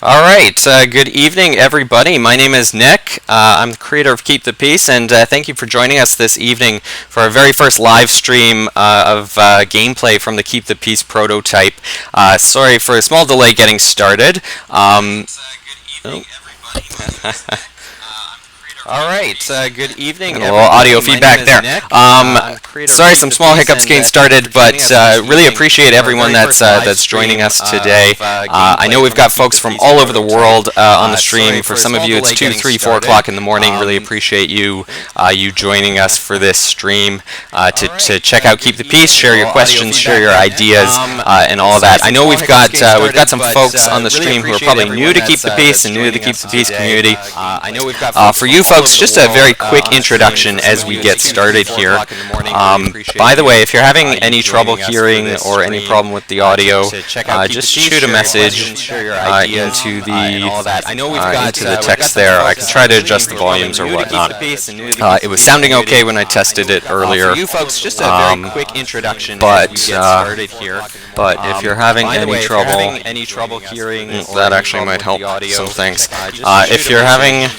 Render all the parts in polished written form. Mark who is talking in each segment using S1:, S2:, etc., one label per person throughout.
S1: All right, good evening, everybody. My name is Nick. I'm the creator of Keep the Peace, and thank you for joining us this evening for our very first live stream of gameplay from the Keep the Peace prototype. Sorry for a small delay getting started. Oh. All right, good evening. A little audio feedback there. Sorry, some small hiccups getting started, but really appreciate everyone that's joining us today. I know we've got folks from all over the world on the stream. For some of you, it's 2, 3, 4 o'clock in the morning. Really appreciate you joining us for this stream to check out Keep the Peace, share your questions, share your ideas, and all of that. I know we've got some folks on the stream who are probably new to Keep the Peace and new to the Keep the Peace community. For you folks, just a very quick introduction as we get started here. By the way, if you're having any trouble hearing or any problem with the audio, just shoot a message into the text there. I can try to adjust the volumes or whatnot. It was sounding okay when I tested it earlier. But if you're having any trouble hearing, that actually might help some things. If you're having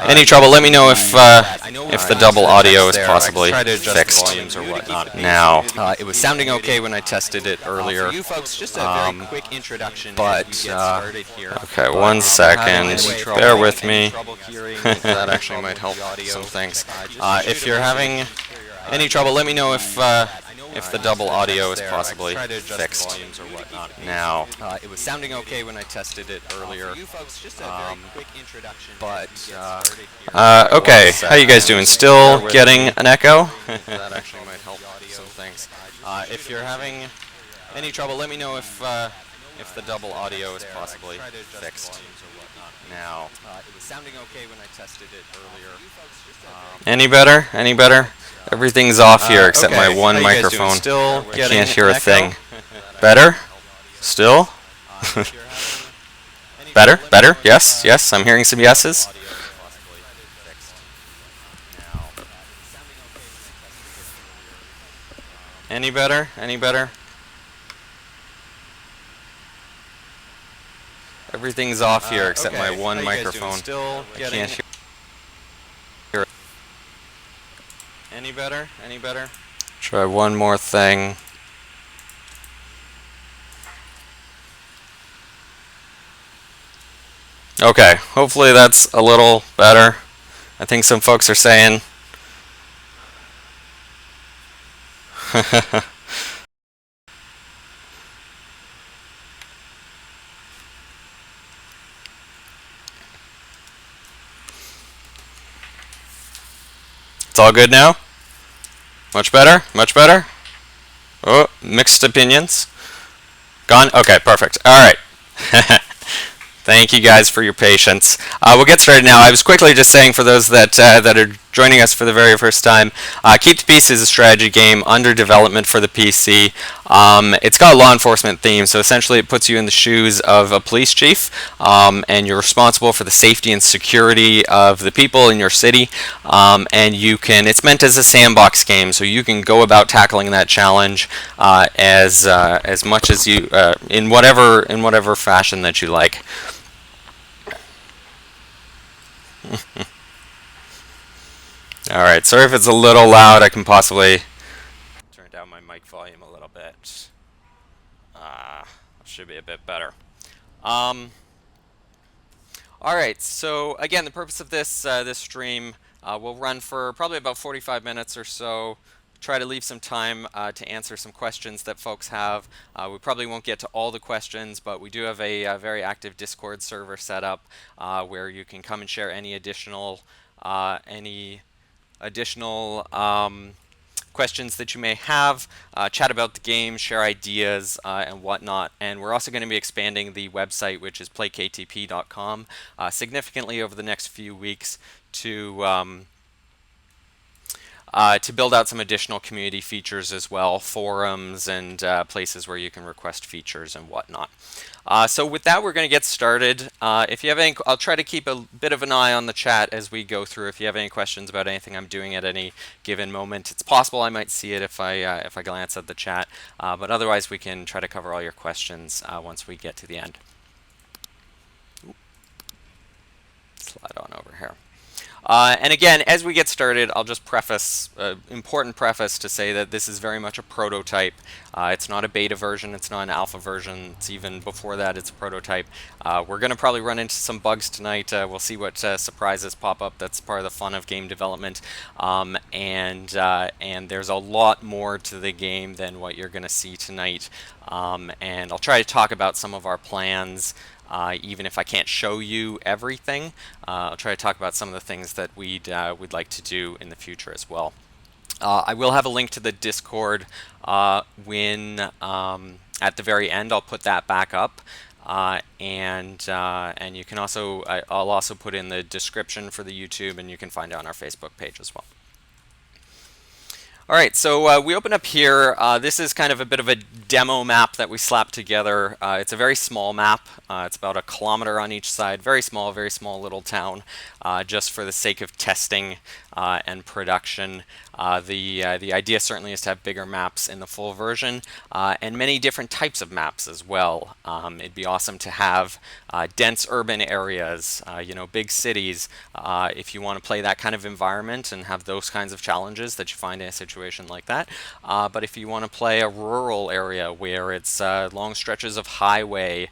S1: any trouble, let me know if the double audio is possibly fixed now. It was sounding okay when I tested it earlier. Okay, 1 second. Bear with me. That actually might help some things. If you're having any trouble, let me know if the double audio is possibly fixed now. It was sounding okay when I tested it earlier. Okay, how you guys doing? Still getting an echo? That actually might help some things. If you're having any trouble, let me know if the double audio is possibly fixed now. It was sounding okay when I tested it earlier. Any better? Any better? Everything's off here except my one microphone. I can't hear a thing. Better? Still? Better? Better? Yes? Yes? I'm hearing some yeses. Any better? Any better? Everything's off here except my one microphone. I can't hear. Any better? Any better? Try one more thing. Okay, hopefully that's a little better. I think some folks are saying. It's all good now? Much better? Much better? Oh, mixed opinions. Gone? Okay, perfect. All right. Thank you guys for your patience. We'll get started now. I was quickly just saying for those that are joining us for the very first time, Keep the Peace is a strategy game under development for the PC. It's got a law enforcement theme, so essentially it puts you in the shoes of a police chief, and you're responsible for the safety and security of the people in your city. And it's meant as a sandbox game, so you can go about tackling that challenge as much as you in whatever fashion that you like. Alright, sorry if it's a little loud. I can possibly turn down my mic volume a little bit. Should be a bit better. Alright, so again, the purpose of this stream will run for probably about 45 minutes or so. Try to leave some time to answer some questions that folks have. We probably won't get to all the questions, but we do have a very active Discord server set up where you can come and share any additional questions that you may have, chat about the game, share ideas, and whatnot. And we're also going to be expanding the website, which is playktp.com, significantly over the next few weeks to to build out some additional community features as well, forums and places where you can request features and whatnot. So with that, we're going to get started. If you have any, I'll try to keep a bit of an eye on the chat as we go through. If you have any questions about anything I'm doing at any given moment, it's possible I might see it if I glance at the chat. But otherwise, we can try to cover all your questions once we get to the end. Slide on over here. And again, as we get started, I'll just preface, important preface to say that this is very much a prototype. It's not a beta version, it's not an alpha version, it's even before that, it's a prototype. We're going to probably run into some bugs tonight. We'll see what surprises pop up. That's part of the fun of game development. And there's a lot more to the game than what you're going to see tonight. And I'll try to talk about some of our plans. Even if I can't show you everything, I'll try to talk about some of the things that we'd like to do in the future as well. I will have a link to the Discord when at the very end. I'll put that back up, and you can also I'll also put in the description for the YouTube, and you can find it on our Facebook page as well. All right, so we open up here. This is kind of a bit of a demo map that we slapped together. It's a very small map. It's about 1 kilometer on each side. Very small little town, just for the sake of testing and production. The idea certainly is to have bigger maps in the full version, and many different types of maps as well. It'd be awesome to have dense urban areas, big cities, if you want to play that kind of environment and have those kinds of challenges that you find in a situation like that. But if you want to play a rural area where it's long stretches of highway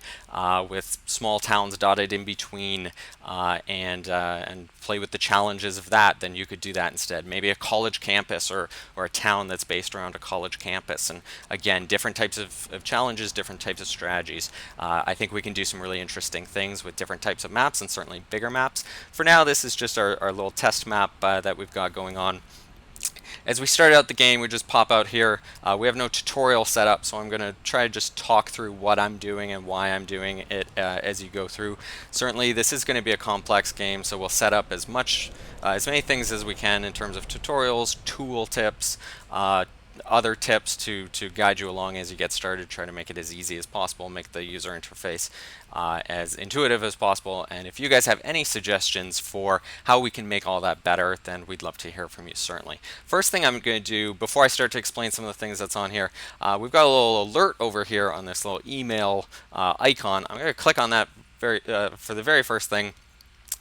S1: with small towns dotted in between, and play with the challenges of that, then you could do that instead. Maybe a college campus or a town that's based around a college campus. And again, different types of challenges, different types of strategies. I think we can do some really interesting things with different types of maps and certainly bigger maps. For now, this is just our little test map that we've got going on. As we start out the game, we just pop out here. We have no tutorial set up, so I'm going to try to just talk through what I'm doing and why I'm doing it as you go through. Certainly, this is going to be a complex game, so we'll set up as many things as we can in terms of tutorials, tool tips, other tips to guide you along as you get started. Try to make it as easy as possible, make the user interface as intuitive as possible. And if you guys have any suggestions for how we can make all that better, then we'd love to hear from you, certainly. First thing I'm going to do, before I start to explain some of the things that's on here, we've got a little alert over here on this little email icon. I'm going to click on that for the very first thing.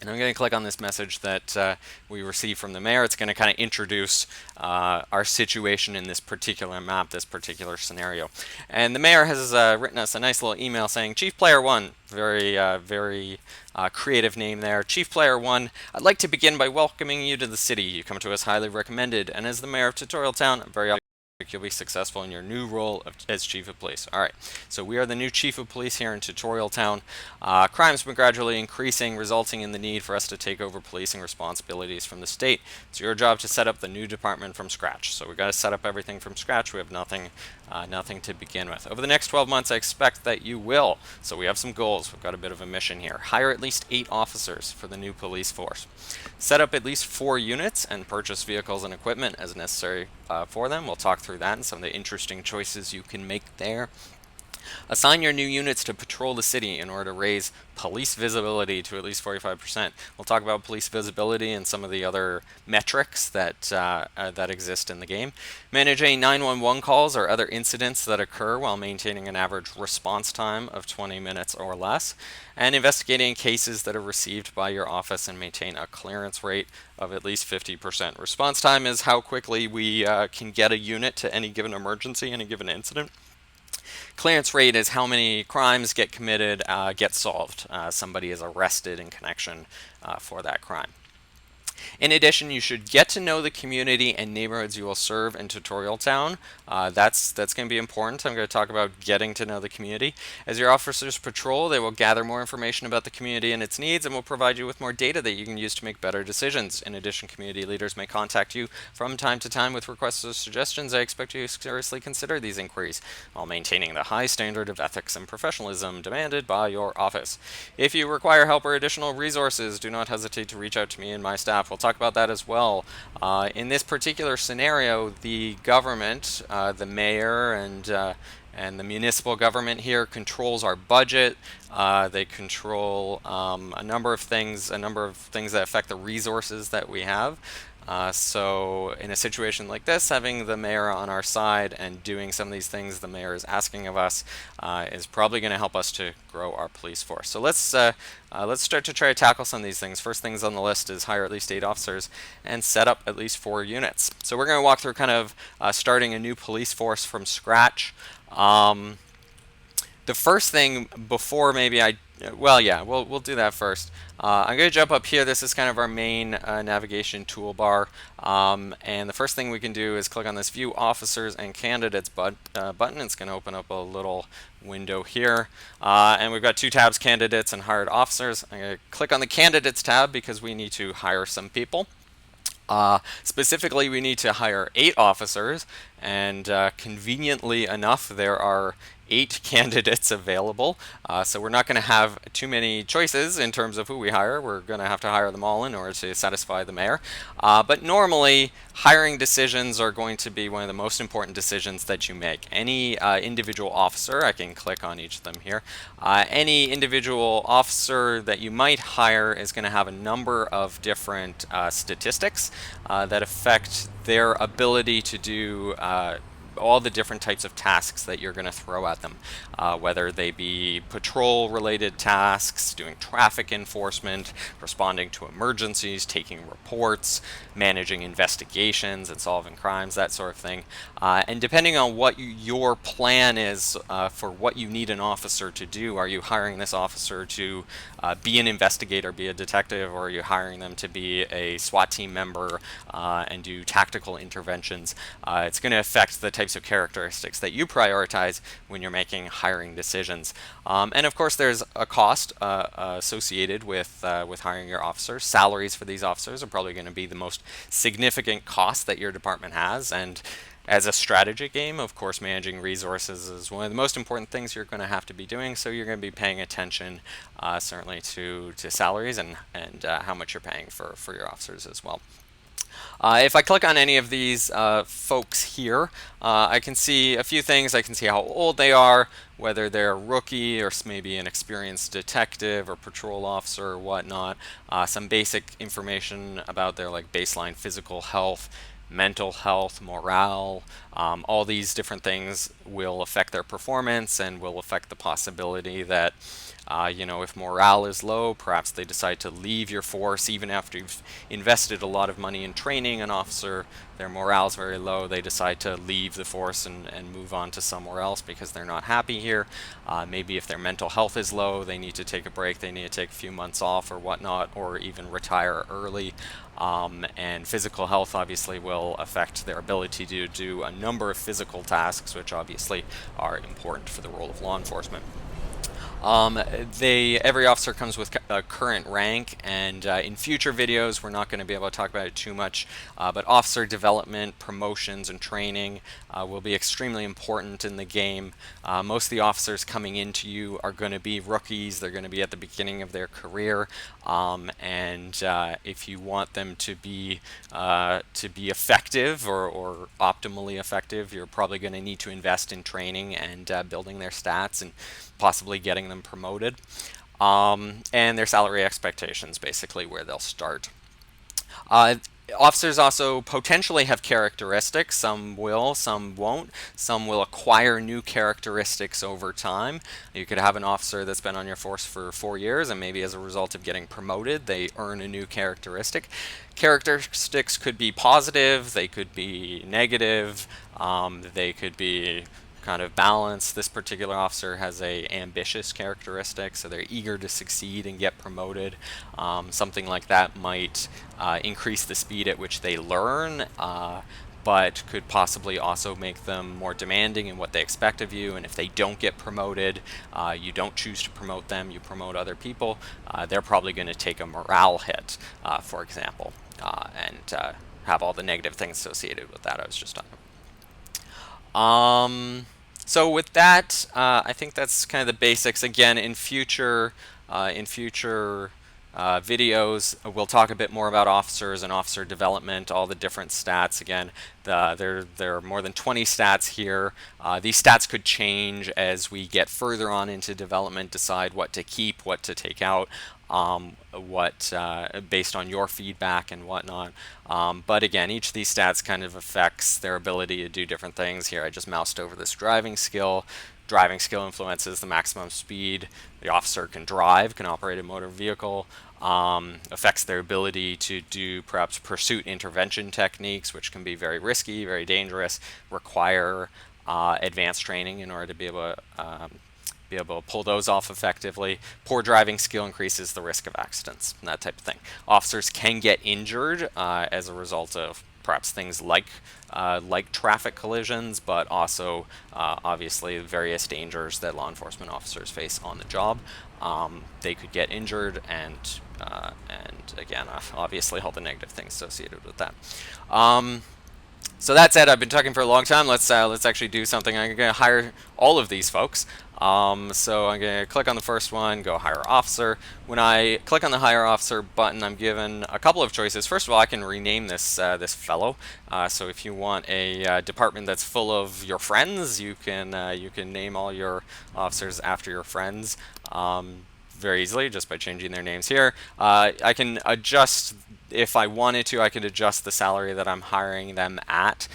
S1: And I'm going to click on this message that we received from the mayor. It's going to kind of introduce our situation in this particular map, this particular scenario. And the mayor has written us a nice little email saying, Chief Player 1, very creative name there. Chief Player 1, I'd like to begin by welcoming you to the city. You come to us highly recommended. And as the mayor of Tutorial Town, I'm very you'll be successful in your new role as Chief of Police. Alright, so we are the new Chief of Police here in Tutorial Town. Crime's been gradually increasing, resulting in the need for us to take over policing responsibilities from the state. It's your job to set up the new department from scratch. So we've got to set up everything from scratch. We have nothing to begin with. Over the next 12 months, I expect that you will. So we have some goals. We've got a bit of a mission here. Hire at least 8 officers for the new police force. Set up at least 4 units and purchase vehicles and equipment as necessary for them. We'll talk through that and some of the interesting choices you can make there. Assign your new units to patrol the city in order to raise police visibility to at least 45%. We'll talk about police visibility and some of the other metrics that that exist in the game. Manage any 911 calls or other incidents that occur while maintaining an average response time of 20 minutes or less. And investigating cases that are received by your office and maintain a clearance rate of at least 50%. Response time is how quickly we can get a unit to any given emergency, any given incident. Clearance rate is how many crimes get committed, get solved. Somebody is arrested in connection for that crime. In addition, you should get to know the community and neighborhoods you will serve in Tutorial Town. That's going to be important. I'm going to talk about getting to know the community. As your officers patrol, they will gather more information about the community and its needs and will provide you with more data that you can use to make better decisions. In addition, community leaders may contact you from time to time with requests or suggestions. I expect you to seriously consider these inquiries while maintaining the high standard of ethics and professionalism demanded by your office. If you require help or additional resources, do not hesitate to reach out to me and my staff. We'll talk about that as well. In this particular scenario, the government, the mayor and the municipal government here controls our budget. They control a number of things that affect the resources that we have. So in a situation like this, having the mayor on our side and doing some of these things the mayor is asking of us is probably going to help us to grow our police force. So let's start to try to tackle some of these things. First things on the list is hire at least 8 officers and set up at least 4 units. So we're going to walk through kind of starting a new police force from scratch. The first thing before maybe we'll do that first. I'm going to jump up here. This is kind of our main navigation toolbar. And the first thing we can do is click on this View Officers and Candidates button. It's going to open up a little window here. And we've got 2 tabs, Candidates and Hired Officers. I'm going to click on the Candidates tab because we need to hire some people. Specifically, we need to hire 8 officers, and conveniently enough, there are 8 candidates available. So we're not going to have too many choices in terms of who we hire. We're going to have to hire them all in order to satisfy the mayor. But normally, hiring decisions are going to be one of the most important decisions that you make. Any individual officer, I can click on each of them here, any individual officer that you might hire is going to have a number of different statistics that affect their ability to do all the different types of tasks that you're going to throw at them, whether they be patrol-related tasks, doing traffic enforcement, responding to emergencies, taking reports, managing investigations and solving crimes, that sort of thing. And depending on what your plan is for what you need an officer to do, are you hiring this officer to be an investigator, be a detective, or are you hiring them to be a SWAT team member and do tactical interventions? It's going to affect the types of characteristics that you prioritize when you're making hiring decisions. And of course, there's a cost associated with hiring your officers. Salaries for these officers are probably going to be the most significant cost that your department has. And as a strategy game, of course, managing resources is one of the most important things you're going to have to be doing. So you're going to be paying attention certainly to salaries and how much you're paying for your officers as well. If I click on any of these folks here, I can see a few things. I can see how old they are, whether they're a rookie or maybe an experienced detective or patrol officer or whatnot. Some basic information about their baseline physical health, mental health, morale. All these different things will affect their performance and will affect the possibility that if morale is low, perhaps they decide to leave your force even after you've invested a lot of money in training an officer. Their morale is very low. They decide to leave the force and move on to somewhere else because they're not happy here. Maybe if their mental health is low, they need to take a break. They need to take a few months off or whatnot, or even retire early. And physical health obviously will affect their ability to do a number of physical tasks, which obviously are important for the role of law enforcement. Every officer comes with a current rank, and in future videos we're not going to be able to talk about it too much, but officer development, promotions, and training will be extremely important in the game. Most of the officers coming into you are going to be rookies. They're going to be at the beginning of their career, and if you want them to be effective or optimally effective, you're probably going to need to invest in training and building their stats and possibly getting them promoted, and their salary expectations, basically where they'll start. Officers also potentially have characteristics. Some will, some won't. Some will acquire new characteristics over time. You could have an officer that's been on your force for 4 years, and maybe as a result of getting promoted, they earn a new characteristic. Characteristics could be positive, they could be negative, they could be kind of balance. This particular officer has a ambitious characteristic, so they're eager to succeed and get promoted. Something like that might increase the speed at which they learn, but could possibly also make them more demanding in what they expect of you. And if they don't get promoted, you don't choose to promote them, you promote other people, they're probably going to take a morale hit, for example, and have all the negative things associated with that I was just talking about. So with that, I think that's kind of the basics. Again, in future videos. We'll talk a bit more about officers and officer development, all the different stats. Again, there are more than 20 stats here. These stats could change as we get further on into development, decide what to keep, what to take out, based on your feedback and whatnot. But again, each of these stats kind of affects their ability to do different things. Here I just moused over this driving skill. Driving skill influences the maximum speed the officer can drive, can operate a motor vehicle, affects their ability to do perhaps pursuit intervention techniques, which can be very risky, very dangerous, require advanced training in order to be able to pull those off effectively. Poor driving skill increases the risk of accidents, and that type of thing. Officers can get injured as a result of perhaps things like traffic collisions, but also obviously various dangers that law enforcement officers face on the job. They could get injured, and again, obviously all the negative things associated with that. So that said, I've been talking for a long time. Let's actually do something. I'm going to hire all of these folks. So I'm going to click on the first one, go hire officer. When I click on the hire officer button, I'm given a couple of choices. First of all, I can rename this fellow. So if you want a department that's full of your friends, you can name all your officers after your friends. Very easily just by changing their names here. I can adjust, if I wanted to, I could adjust the salary that I'm hiring them at.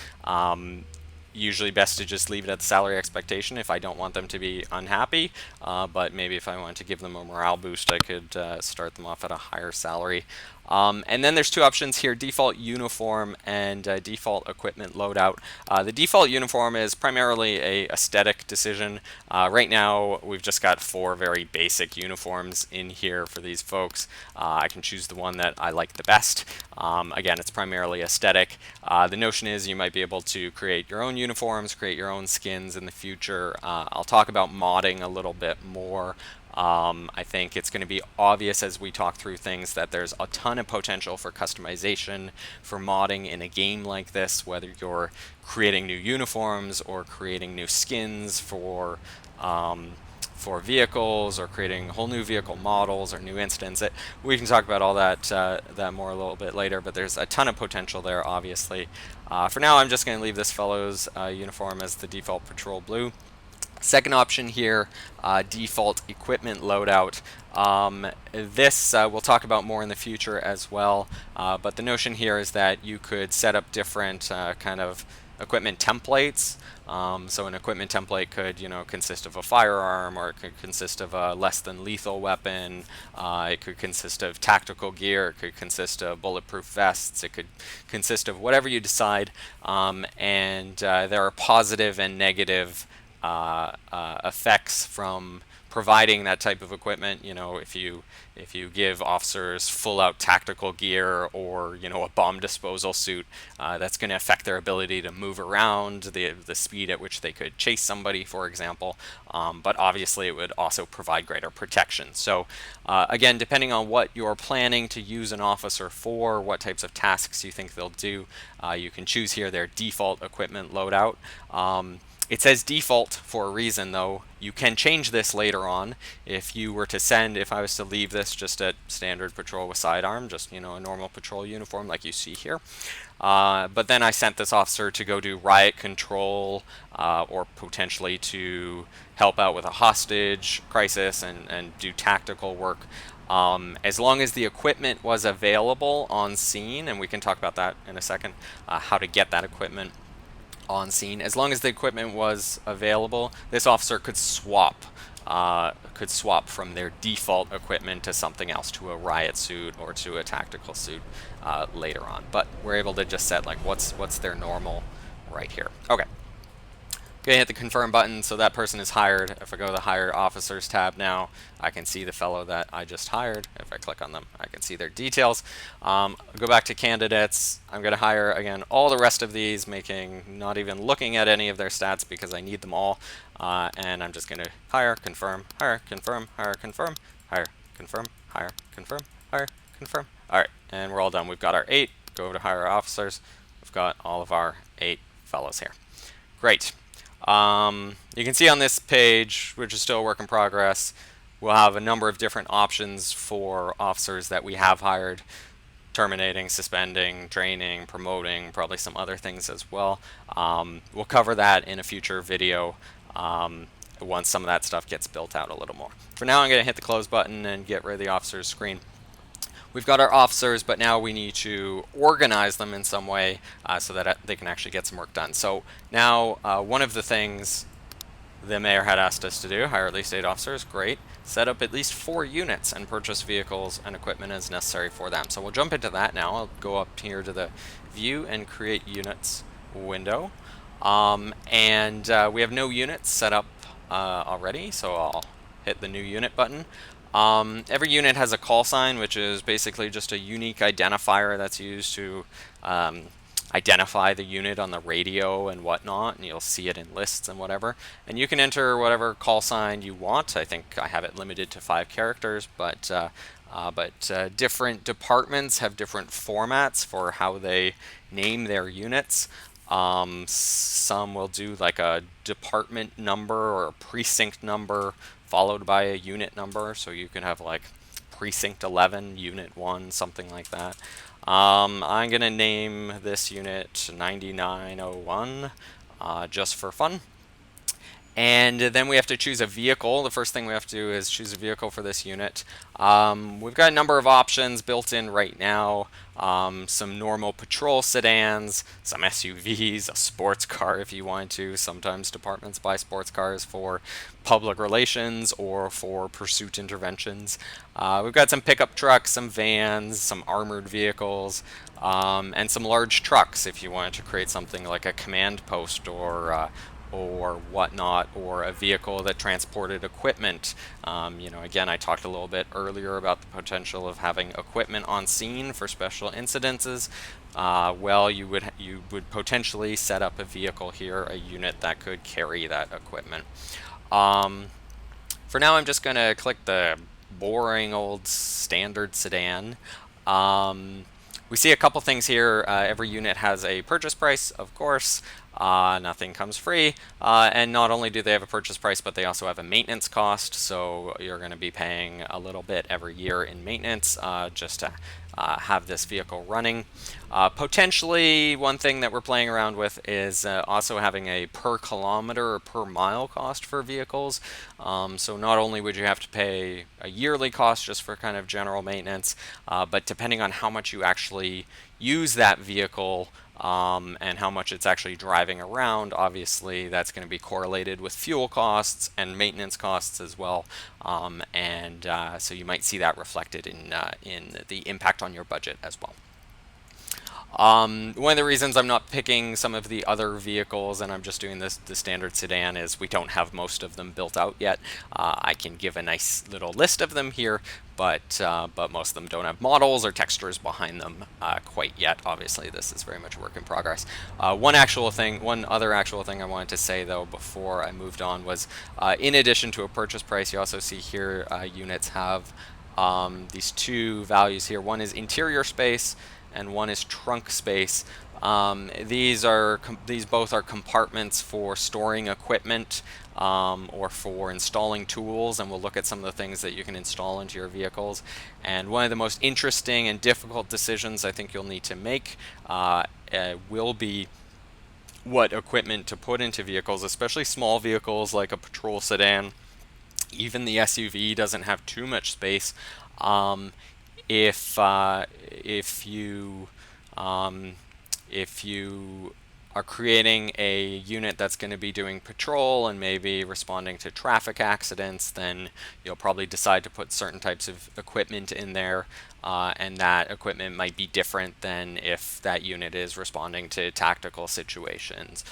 S1: Usually best to just leave it at the salary expectation if I don't want them to be unhappy, but maybe if I wanted to give them a morale boost, I could start them off at a higher salary. And then there's two options here, default uniform and default equipment loadout. The default uniform is primarily a aesthetic decision. Right now we've just got 4 very basic uniforms in here for these folks. I can choose the one that I like the best. Again, it's primarily aesthetic. The notion is you might be able to create your own uniforms, create your own skins in the future. I'll talk about modding a little bit more. I think it's going to be obvious as we talk through things that there's a ton of potential for customization, for modding in a game like this, whether you're creating new uniforms or creating new skins for vehicles, or creating whole new vehicle models or new incidents. We can talk about all that more a little bit later, but there's a ton of potential there, obviously. For now, I'm just going to leave this fellow's uniform as the default patrol blue. Second option here, default equipment loadout. This we'll talk about more in the future as well, but the notion here is that you could set up different kind of equipment templates. So an equipment template could, consist of a firearm, or it could consist of a less than lethal weapon. It could consist of tactical gear. It could consist of bulletproof vests. It could consist of whatever you decide. And there are positive and negative effects from providing that type of equipment. If you give officers full-out tactical gear, or a bomb disposal suit, that's going to affect their ability to move around, the speed at which they could chase somebody, for example. But obviously, it would also provide greater protection. So again, depending on what you're planning to use an officer for, what types of tasks you think they'll do, you can choose here their default equipment loadout. It says default for a reason, though. You can change this later on. If I was to leave this just at standard patrol with sidearm, just a normal patrol uniform like you see here. But then I sent this officer to go do riot control, or potentially to help out with a hostage crisis and do tactical work. As long as the equipment was available on scene, and we can talk about that in a second, how to get that equipment on scene. As long as the equipment was available, this officer could swap from their default equipment to something else, to a riot suit or to a tactical suit later on. But we're able to just set what's their normal right here. Okay. Okay, hit the confirm button, so that person is hired. If I go to the hire officers tab now, I can see the fellow that I just hired. If I click on them, I can see their details. Go back to candidates. I'm going to hire, again, all the rest of these, not even looking at any of their stats because I need them all. And I'm just going to hire, confirm, hire, confirm, hire, confirm, hire, confirm, hire, confirm, hire, confirm. All right, and we're all done. We've got our 8. Go to hire officers. We've got all of our 8 fellows here. Great. You can see on this page, which is still a work in progress, we'll have a number of different options for officers that we have hired, terminating, suspending, training, promoting, probably some other things as well. We'll cover that in a future video once some of that stuff gets built out a little more. For now, I'm going to hit the close button and get rid of the officers screen. We've got our officers, but now we need to organize them in some way so that they can actually get some work done. So now one of the things the mayor had asked us to do, hire at least 8 officers, great. Set up at least 4 units and purchase vehicles and equipment as necessary for them. So we'll jump into that now. I'll go up here to the view and create units window. We have no units set up already, so I'll hit the new unit button. Every unit has a call sign, which is basically just a unique identifier that's used to identify the unit on the radio and whatnot, and you'll see it in lists and whatever. And you can enter whatever call sign you want. I think I have it limited to 5 characters, but different departments have different formats for how they name their units. Some will do like a department number or a precinct number followed by a unit number, so you can have like precinct 11, unit 1, something like that. I'm going to name this unit 9901 just for fun. And then we have to choose a vehicle. The first thing we have to do is choose a vehicle for this unit. We've got a number of options built in right now. Some normal patrol sedans, some SUVs, a sports car if you want to. Sometimes departments buy sports cars for public relations or for pursuit interventions. We've got some pickup trucks, some vans, some armored vehicles, and some large trucks if you wanted to create something like a command post or whatnot, or a vehicle that transported equipment. Again, I talked a little bit earlier about the potential of having equipment on scene for special incidences. Well, you would potentially set up a vehicle here, a unit that could carry that equipment. For now, I'm just going to click the boring old standard sedan. We see a couple things here. Every unit has a purchase price, of course. Nothing comes free, and not only do they have a purchase price, but they also have a maintenance cost, so you're going to be paying a little bit every year in maintenance just to have this vehicle running. Potentially, one thing that we're playing around with is also having a per kilometer or per mile cost for vehicles. So not only would you have to pay a yearly cost just for kind of general maintenance, but depending on how much you actually use that vehicle, and how much it's actually driving around, obviously that's going to be correlated with fuel costs and maintenance costs as well, so you might see that reflected in the impact on your budget as well. One of the reasons I'm not picking some of the other vehicles and I'm just doing the standard sedan is we don't have most of them built out yet. I can give a nice little list of them here, but most of them don't have models or textures behind them quite yet. Obviously, this is very much a work in progress. One other actual thing I wanted to say though before I moved on was, in addition to a purchase price, you also see here units have these 2 values here. One is interior space and one is trunk space. These both are compartments for storing equipment or for installing tools, and we'll look at some of the things that you can install into your vehicles. And one of the most interesting and difficult decisions I think you'll need to make will be what equipment to put into vehicles, especially small vehicles like a patrol sedan. Even the SUV doesn't have too much space. If you are creating a unit that's going to be doing patrol and maybe responding to traffic accidents, then you'll probably decide to put certain types of equipment in there, and that equipment might be different than if that unit is responding to tactical situations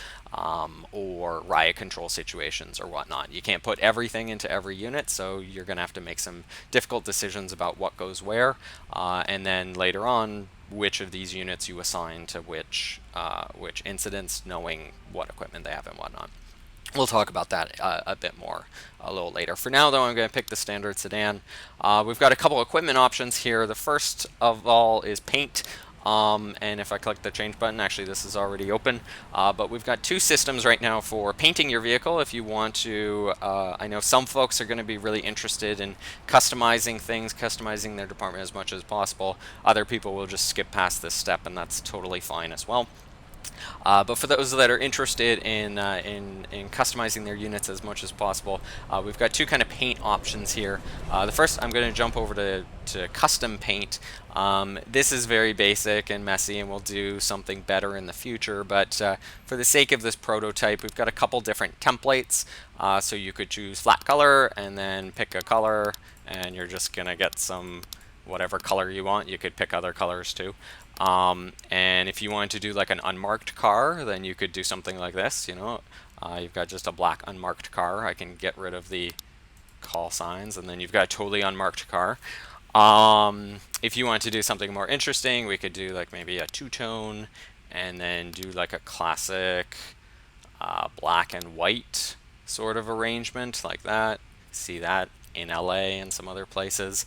S1: or riot control situations or whatnot. You can't put everything into every unit, so you're going to have to make some difficult decisions about what goes where, and then later on which of these units you assign to which incidents, knowing what equipment they have and whatnot. We'll talk about that a bit more a little later. For now, though, I'm going to pick the standard sedan. We've got a couple equipment options here. The first of all is paint. And if I click the change button, actually this is already open, but we've got two systems right now for painting your vehicle. If you want to, I know some folks are going to be really interested in customizing things, customizing their department as much as possible. Other people will just skip past this step, and that's totally fine as well. But for those that are interested in customizing their units as much as possible, we've got two kind of paint options here. The first, I'm going to jump over to custom paint. This is very basic and messy, and we'll do something better in the future. But for the sake of this prototype, we've got a couple different templates. So you could choose flat color and then pick a color, and you're just going to get some whatever color you want. You could pick other colors too. And if you wanted to do like an unmarked car, then you could do something like this. You've got just a black unmarked car. I can get rid of the call signs, and then you've got a totally unmarked car. If you want to do something more interesting, we could do like maybe a two-tone, and then do like a classic black and white sort of arrangement like that. See that in LA and some other places.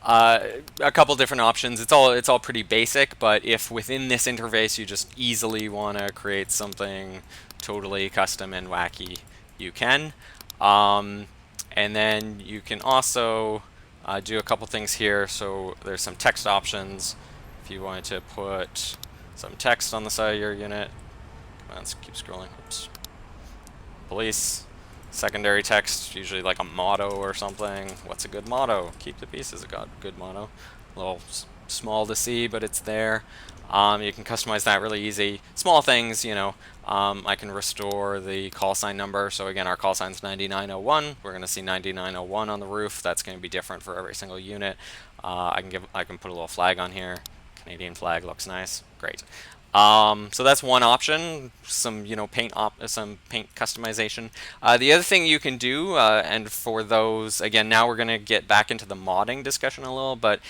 S1: A couple different options. It's all pretty basic, but if within this interface you just easily want to create something totally custom and wacky, you can. And then you can also do a couple things here. So there's some text options. If you wanted to put some text on the side of your unit, come on, let's keep scrolling. Oops. Police. Secondary text, usually like a motto or something. What's a good motto? Keep the peace is a good motto. A little small to see, but it's there. You can customize that really easy. Small things, I can restore the call sign number. So again, our call sign's 9901. We're going to see 9901 on the roof. That's going to be different for every single unit. I can put a little flag on here. Canadian flag looks nice. Great. So that's one option, some paint customization. The other thing you can do, and for those, again, now we're going to get back into the modding discussion a little, but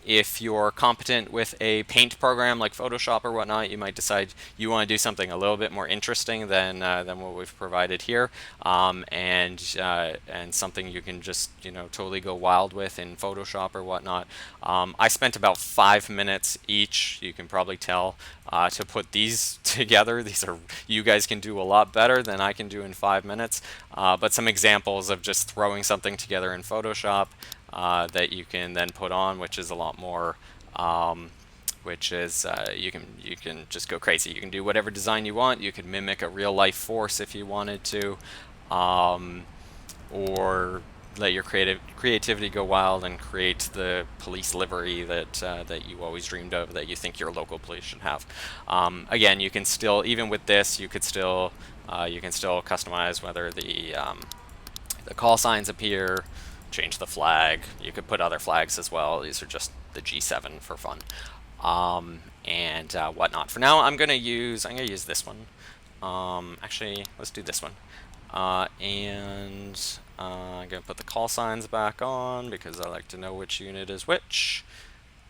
S1: if you're competent with a paint program like Photoshop or whatnot, you might decide you want to do something a little bit more interesting than what we've provided here, and something you can just totally go wild with in Photoshop or whatnot. I spent about 5 minutes each, you can probably tell, to put these together. You guys can do a lot better than I can do in 5 minutes, but some examples of just throwing something together in Photoshop that you can then put on, which is a lot more, which is you can just go crazy. You can do whatever design you want. You can mimic a real life force if you wanted to, or let your creativity go wild and create the police livery that you always dreamed of, that you think your local police should have. Again, you can still, even with this, you can still customize whether the call signs appear, change the flag. You could put other flags as well. These are just the G7 for fun, and whatnot. For now, I'm gonna use this one. Actually, let's do this one. I'm going to put the call signs back on because I like to know which unit is which.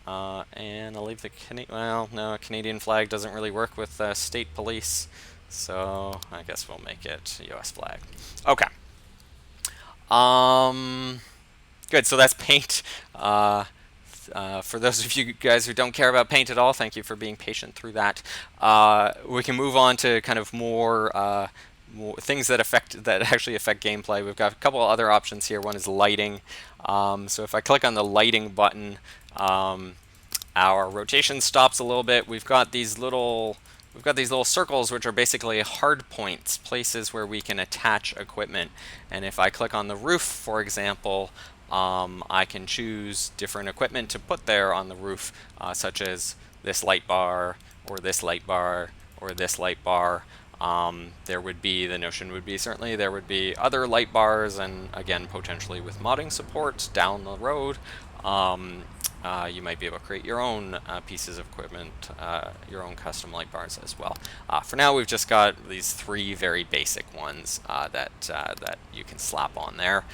S1: And I'll leave the Canadian flag doesn't really work with state police, so I guess we'll make it US flag. Okay. Good, so that's paint. For those of you guys who don't care about paint at all, thank you for being patient through that. We can move on to kind of more things that actually affect gameplay. We've got a couple of other options here. One is lighting. So if I click on the lighting button, our rotation stops a little bit. We've got these little circles, which are basically hard points, places where we can attach equipment. And if I click on the roof, for example, I can choose different equipment to put there on the roof, such as this light bar, or this light bar, or this light bar. The notion would be certainly there would be other light bars, and again, potentially with modding support down the road, you might be able to create your own pieces of equipment, your own custom light bars as well. For now, we've just got these three very basic ones that you can slap on there.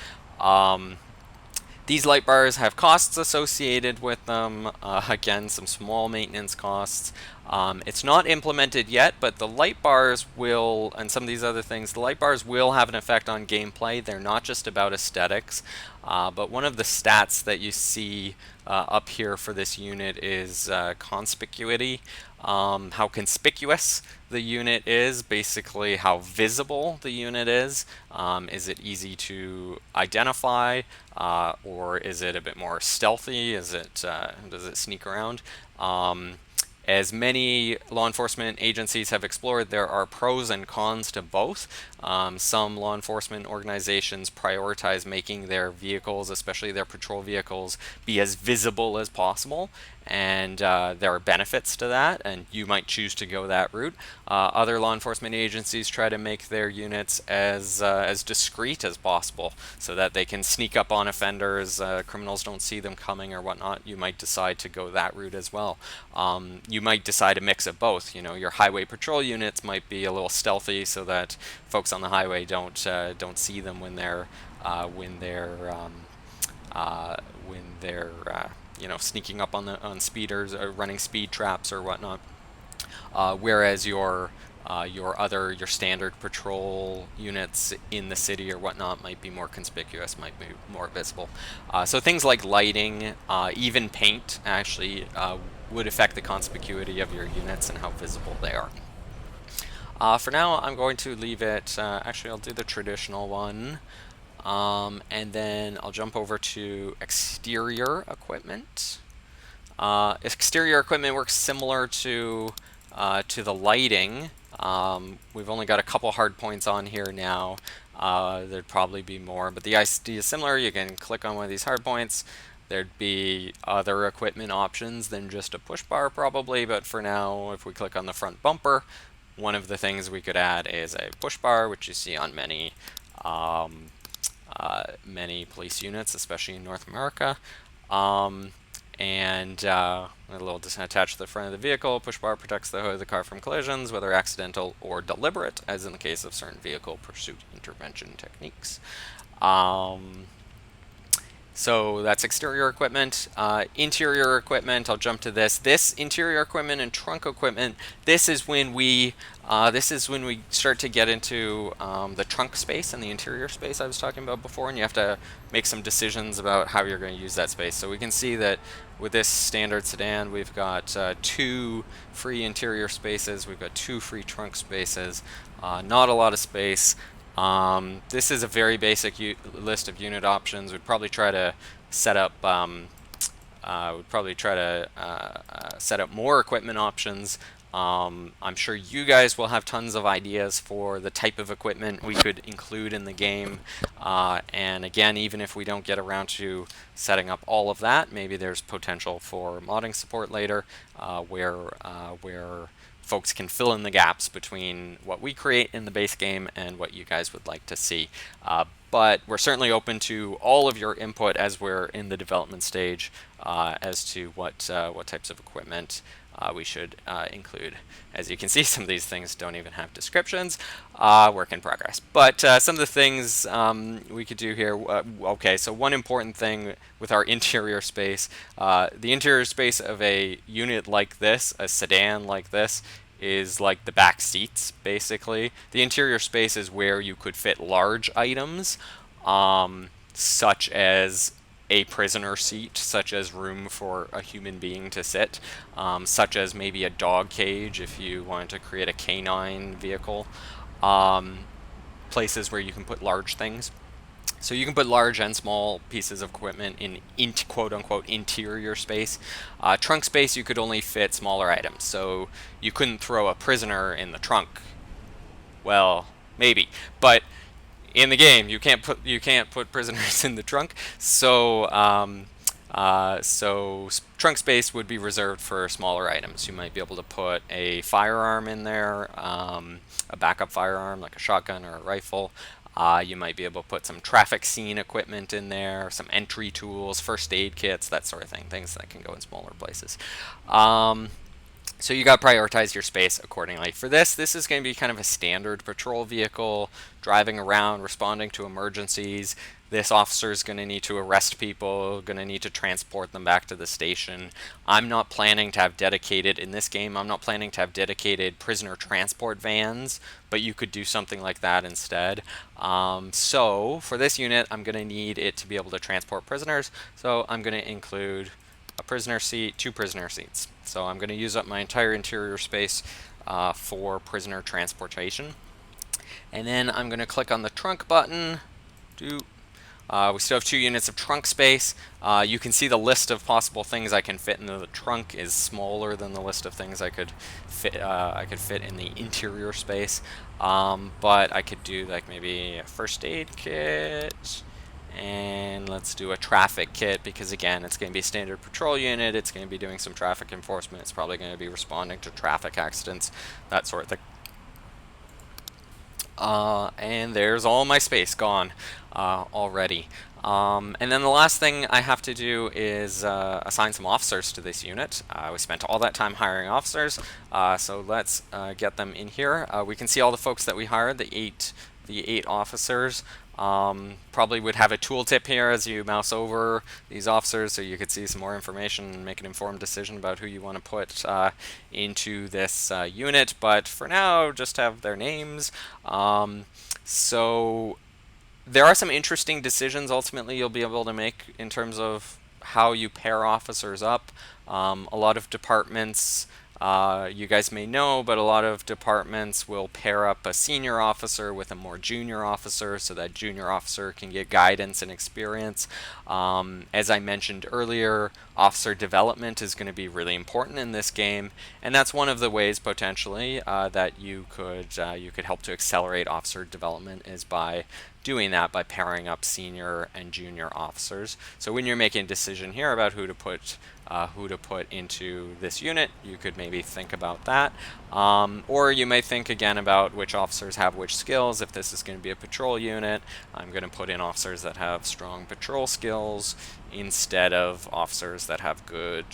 S1: These light bars have costs associated with them. Again, some small maintenance costs. It's not implemented yet, but the light bars will, and some of these other things, the light bars will have an effect on gameplay. They're not just about aesthetics, but one of the stats that you see up here for this unit is conspicuity, how conspicuous the unit is, basically how visible the unit is. Is it easy to identify, or is it a bit more stealthy? Does it sneak around? As many law enforcement agencies have explored, there are pros and cons to both. Some law enforcement organizations prioritize making their vehicles, especially their patrol vehicles, be as visible as possible, and there are benefits to that, and you might choose to go that route. Other law enforcement agencies try to make their units as discreet as possible, so that they can sneak up on offenders, criminals don't see them coming or whatnot. You might decide to go that route as well. You might decide a mix of both. You know, your highway patrol units might be a little stealthy, so that folks on the highway don't see them when they're you know, sneaking up on speeders or running speed traps or whatnot. Whereas your standard patrol units in the city or whatnot might be more conspicuous, might be more visible. So things like lighting, even paint, actually would affect the conspicuity of your units and how visible they are. For now, I'm going to leave it. Actually, I'll do the traditional one. And then I'll jump over to exterior equipment. Exterior equipment works similar to the lighting. We've only got a couple hard points on here now. There'd probably be more, but the idea is similar. You can click on one of these hard points. There'd be other equipment options than just a push bar probably, but for now, if we click on the front bumper, one of the things we could add is a push bar, which you see on many police units, especially in North America. And a little attached to the front of the vehicle. Push bar protects the hood of the car from collisions, whether accidental or deliberate, as in the case of certain vehicle pursuit intervention techniques. So that's exterior equipment. Interior equipment, I'll jump to this. This interior equipment and trunk equipment, this is when we start to get into the trunk space and the interior space I was talking about before, and you have to make some decisions about how you're going to use that space. So we can see that with this standard sedan, we've got 2 free interior spaces, we've got 2 free trunk spaces, not a lot of space. This is a very basic list of unit options. We'd probably try to set up set up more equipment options. I'm sure you guys will have tons of ideas for the type of equipment we could include in the game. And again, even if we don't get around to setting up all of that, maybe there's potential for modding support later, where folks can fill in the gaps between what we create in the base game and what you guys would like to see. But we're certainly open to all of your input as we're in the development stage as to what types of equipment we should include. As you can see, some of these things don't even have descriptions. Work in progress. But some of the things we could do here, okay, so one important thing with our interior space, the interior space of a unit like this, a sedan like this, is like the back seats, basically. The interior space is where you could fit large items, such as a prisoner seat, such as room for a human being to sit, such as maybe a dog cage if you wanted to create a canine vehicle, places where you can put large things. So you can put large and small pieces of equipment in quote-unquote interior space. Trunk space, you could only fit smaller items, so you couldn't throw a prisoner in the trunk. Well, maybe, but in the game you can't put prisoners in the trunk. So trunk space would be reserved for smaller items. You might be able to put a firearm in there, a backup firearm like a shotgun or a rifle. You might be able to put some traffic scene equipment in there, some entry tools, first aid kits, that sort of thing, things that can go in smaller places. So you got to prioritize your space accordingly. For this is going to be kind of a standard patrol vehicle, driving around, responding to emergencies. this officer is going to need to arrest people, going to need to transport them back to the station. I'm not planning to have dedicated, in this game, I'm not planning to have dedicated prisoner transport vans, but you could do something like that instead. So for this unit, I'm going to need it to be able to transport prisoners, so I'm going to include a prisoner seat, 2 prisoner seats. So I'm going to use up my entire interior space for prisoner transportation. And then I'm going to click on the trunk button. We still have 2 units of trunk space. You can see the list of possible things I can fit into the trunk is smaller than the list of things I could fit in the interior space. But I could do like maybe a first aid kit, and let's do a traffic kit, because again, it's going to be a standard patrol unit. It's going to be doing some traffic enforcement. It's probably going to be responding to traffic accidents, that sort of thing. And there's all my space gone already. And then the last thing I have to do is assign some officers to this unit. We spent all that time hiring officers, so let's get them in here. We can see all the folks that we hired, the eight officers. Probably would have a tooltip here as you mouse over these officers, so you could see some more information and make an informed decision about who you want to put into this unit. But for now, just have their names. So there are some interesting decisions ultimately you'll be able to make in terms of how you pair officers up. A lot of departments, you guys may know, but a lot of departments will pair up a senior officer with a more junior officer so that junior officer can get guidance and experience. As I mentioned earlier, officer development is going to be really important in this game, and that's one of the ways potentially that you could help to accelerate officer development is by doing that, by pairing up senior and junior officers. So when you're making a decision here about who to put into this unit, you could maybe think about that. Or you may think again about which officers have which skills. If this is going to be a patrol unit, I'm going to put in officers that have strong patrol skills instead of officers that have good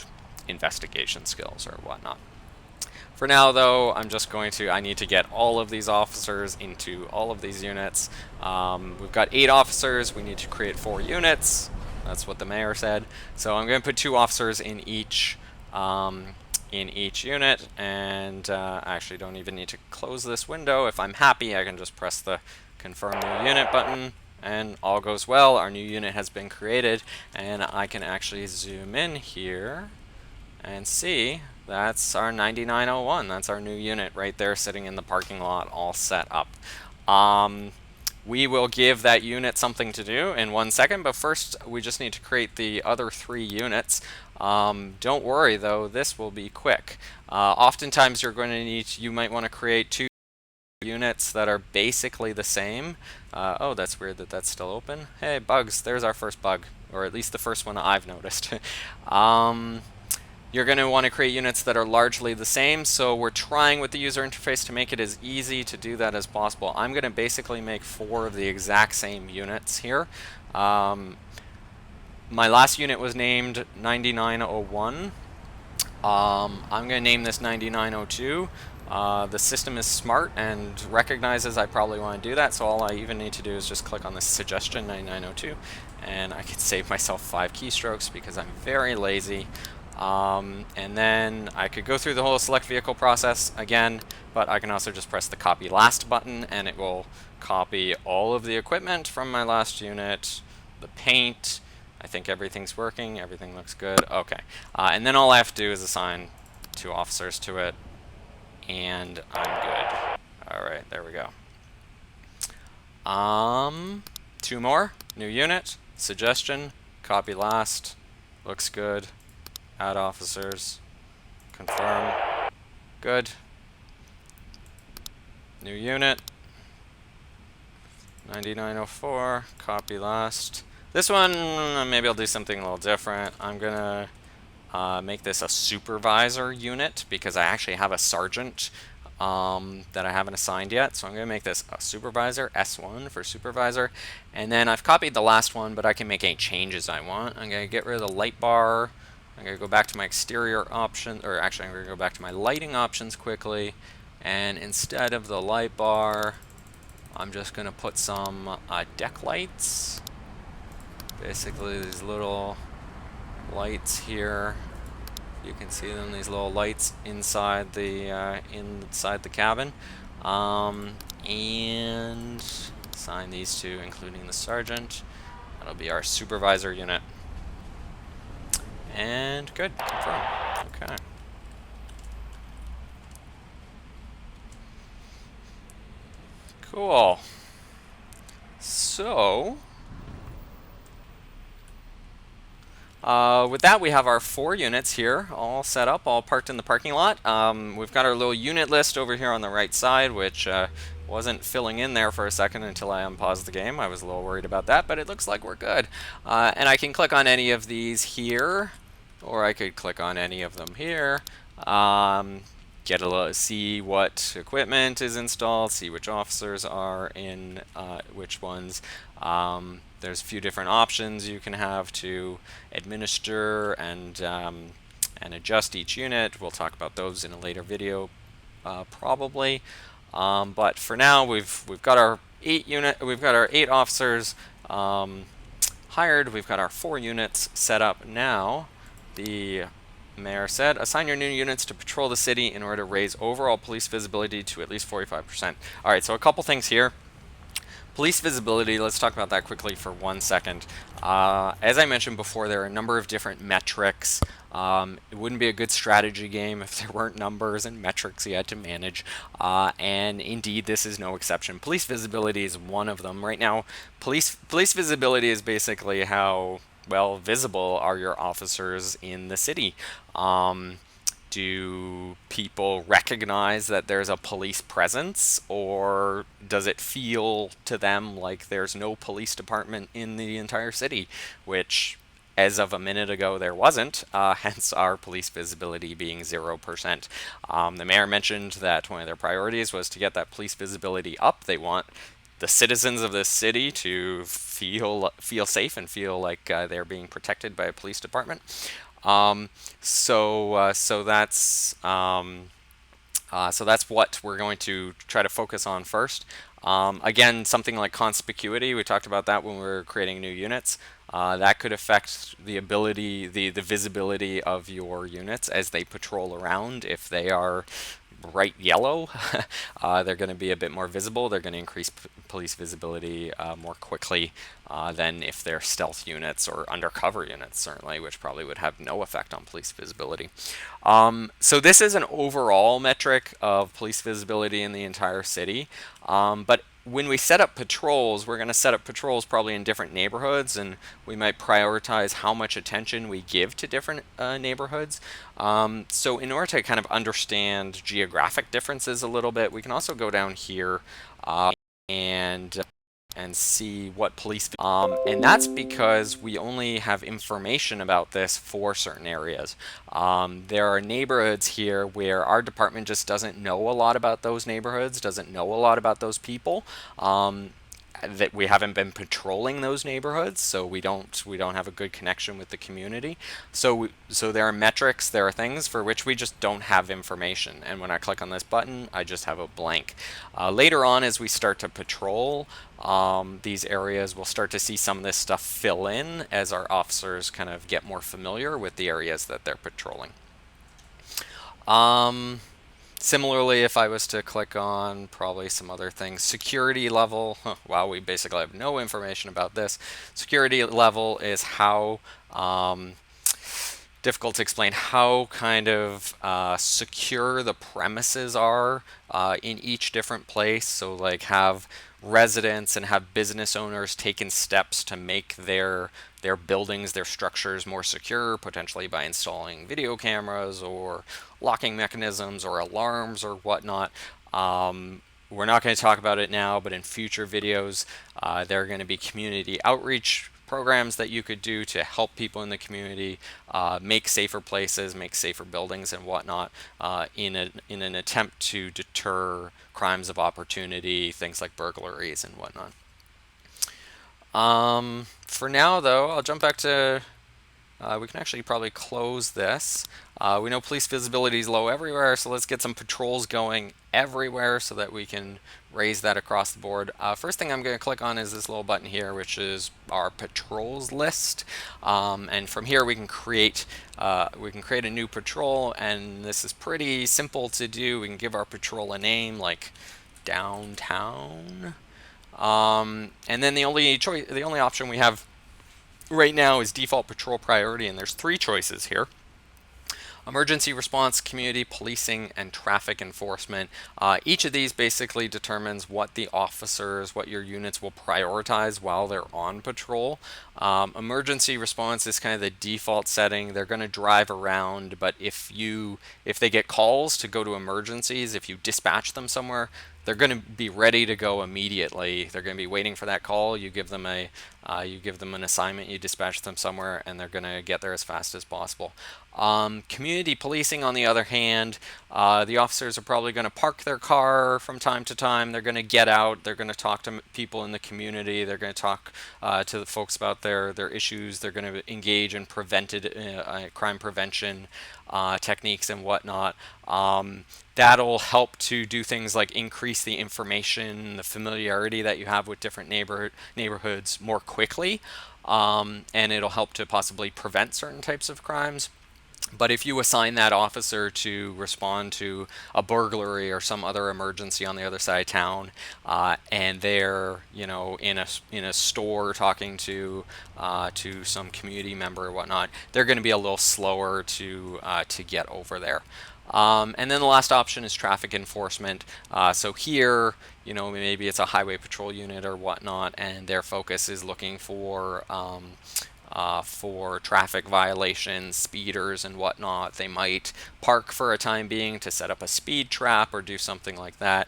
S1: investigation skills or whatnot. For now, though, I need to get all of these officers into all of these units. We've got 8 officers. We need to create 4 units. That's what the mayor said. So I'm going to put 2 officers in each unit, and I actually don't even need to close this window. If I'm happy, I can just press the confirm new unit button, and all goes well. Our new unit has been created, and I can actually zoom in here and see that's our 9901. That's our new unit right there sitting in the parking lot all set up. We will give that unit something to do in 1 second, but first we just need to create the other 3 units. Don't worry though, this will be quick. Oftentimes you might want to create 2 units that are basically the same. Oh, that's weird that that's still open. Hey, bugs, there's our first bug, or at least the first one I've noticed. You're going to want to create units that are largely the same, so we're trying with the user interface to make it as easy to do that as possible. I'm going to basically make 4 of the exact same units here. My last unit was named 9901. I'm going to name this 9902. The system is smart and recognizes I probably want to do that, so all I even need to do is just click on this suggestion 9902, and I can save myself 5 keystrokes because I'm very lazy. And then I could go through the whole select vehicle process again, but I can also just press the copy last button and it will copy all of the equipment from my last unit, the paint. I think everything's working, everything looks good. Okay, and then all I have to do is assign 2 officers to it, and I'm good. Alright, there we go. 2 more, new unit, suggestion, copy last, looks good. Add officers, confirm, good. New unit, 9904, copy last. This one, maybe I'll do something a little different. I'm gonna make this a supervisor unit because I actually have a sergeant that I haven't assigned yet. So I'm gonna make this a supervisor, S1 for supervisor. And then I've copied the last one, but I can make any changes I want. I'm gonna get rid of the light bar. I'm going to go back to my exterior option, or actually I'm going to go back to my lighting options quickly, and instead of the light bar, I'm just going to put some deck lights, basically these little lights here. You can see them, these little lights inside the cabin. And assign these to, including the sergeant. That'll be our supervisor unit. And good, confirm. Okay. Cool. So, with that, we have our 4 units here all set up, all parked in the parking lot. We've got our little unit list over here on the right side, which wasn't filling in there for a second until I unpaused the game. I was a little worried about that, but it looks like we're good. And I can click on any of these here, or I could click on any of them here. Get a little, see what equipment is installed, see which officers are in which ones. There's a few different options you can have to administer and adjust each unit. We'll talk about those in a later video, probably. But for now, we've got our 8 officers hired. We've got our 4 units set up now. The mayor said, assign your new units to patrol the city in order to raise overall police visibility to at least 45%. All right, so a couple things here. Police visibility, let's talk about that quickly for 1 second. As I mentioned before, there are a number of different metrics. It wouldn't be a good strategy game if there weren't numbers and metrics you had to manage. And indeed, this is no exception. Police visibility is one of them. Right now, police visibility is basically how well visible are your officers in the city. Do people recognize that there's a police presence, or does it feel to them like there's no police department in the entire city, which as of a minute ago there wasn't, hence our police visibility being 0%. The mayor mentioned that one of their priorities was to get that police visibility up. They want the citizens of this city to feel safe and feel like they're being protected by a police department. So that's what we're going to try to focus on first. Again, something like conspicuity, we talked about that when we were creating new units. That could affect the ability, the visibility of your units as they patrol around. If they are bright yellow, they're going to be a bit more visible. They're going to increase police visibility more quickly than if they're stealth units or undercover units, certainly, which probably would have no effect on police visibility. So this is an overall metric of police visibility in the entire city, but when we set up patrols, we're going to set up patrols probably in different neighborhoods, and we might prioritize how much attention we give to different neighborhoods. So in order to kind of understand geographic differences a little bit, we can also go down here and see what police, and that's because we only have information about this for certain areas. There are neighborhoods here where our department just doesn't know a lot about those neighborhoods, doesn't know a lot about those people. That we haven't been patrolling those neighborhoods, so we don't have a good connection with the community. So there are metrics, there are things for which we just don't have information, and when I click on this button, I just have a blank. Later on, as we start to patrol these areas, we'll start to see some of this stuff fill in as our officers kind of get more familiar with the areas that they're patrolling. Similarly, if I was to click on probably some other things, security level, wow, we basically have no information about this. Security level is how, difficult to explain, how kind of secure the premises are in each different place. So like have residents and have business owners taken steps to make their buildings, their structures more secure, potentially by installing video cameras or locking mechanisms or alarms or whatnot. We're not going to talk about it now, but in future videos, there are going to be community outreach programs that you could do to help people in the community make safer places, make safer buildings and whatnot in an attempt to deter crimes of opportunity, things like burglaries and whatnot. For now, though, I'll jump back to We can actually probably close this. We know police visibility is low everywhere, so let's get some patrols going everywhere so that we can raise that across the board. First thing I'm going to click on is this little button here, which is our patrols list. And from here we can create a new patrol, and this is pretty simple to do. We can give our patrol a name like downtown. And then the only option we have right now is default patrol priority, and there's 3 choices here: emergency response, community policing, and traffic enforcement. Each of these basically determines what what your units will prioritize while they're on patrol. Emergency response is kind of the default setting. They're going to drive around, but if they get calls to go to emergencies, if you dispatch them somewhere, they're going to be ready to go immediately. They're going to be waiting for that call. You give them an assignment, you dispatch them somewhere, and they're going to get there as fast as possible. Community policing, on the other hand, the officers are probably going to park their car from time to time. They're going to get out. They're going to talk to people in the community. They're going to talk to the folks about their issues. They're going to engage in crime prevention techniques and whatnot. That'll help to do things like increase the information, the familiarity that you have with different neighborhoods more quickly, and it'll help to possibly prevent certain types of crimes. But if you assign that officer to respond to a burglary or some other emergency on the other side of town, and they're in a store talking to some community member or whatnot, they're going to be a little slower to get over there. And then the last option is traffic enforcement. So here, maybe it's a highway patrol unit or whatnot, and their focus is looking for traffic violations, speeders, and whatnot. They might park for a time being to set up a speed trap or do something like that.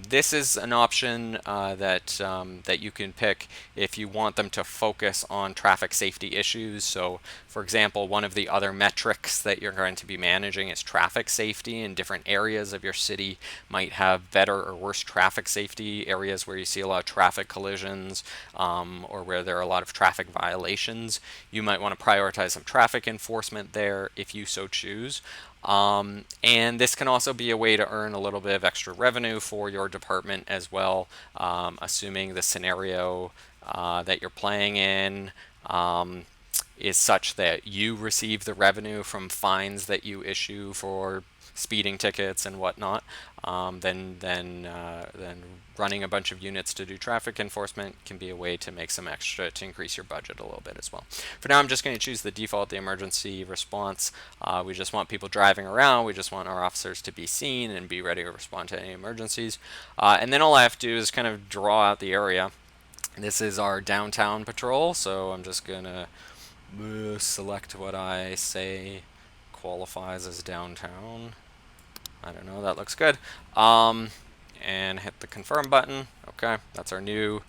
S1: This is an option that you can pick if you want them to focus on traffic safety issues. So, for example, one of the other metrics that you're going to be managing is traffic safety, and different areas of your city might have better or worse traffic safety. Areas where you see a lot of traffic collisions, or where there are a lot of traffic violations, you might want to prioritize some traffic enforcement there if you so choose. And this can also be a way to earn a little bit of extra revenue for your department as well, assuming the scenario that you're playing in is such that you receive the revenue from fines that you issue for speeding tickets and whatnot. Then running a bunch of units to do traffic enforcement can be a way to make some extra to increase your budget a little bit as well. For now, I'm just going to choose the default, the emergency response. We just want people driving around. We just want our officers to be seen and be ready to respond to any emergencies. And then all I have to do is kind of draw out the area. This is our downtown patrol, so I'm just going to select what I say qualifies as downtown. I don't know, that looks good. And hit the confirm button. Okay, that's our new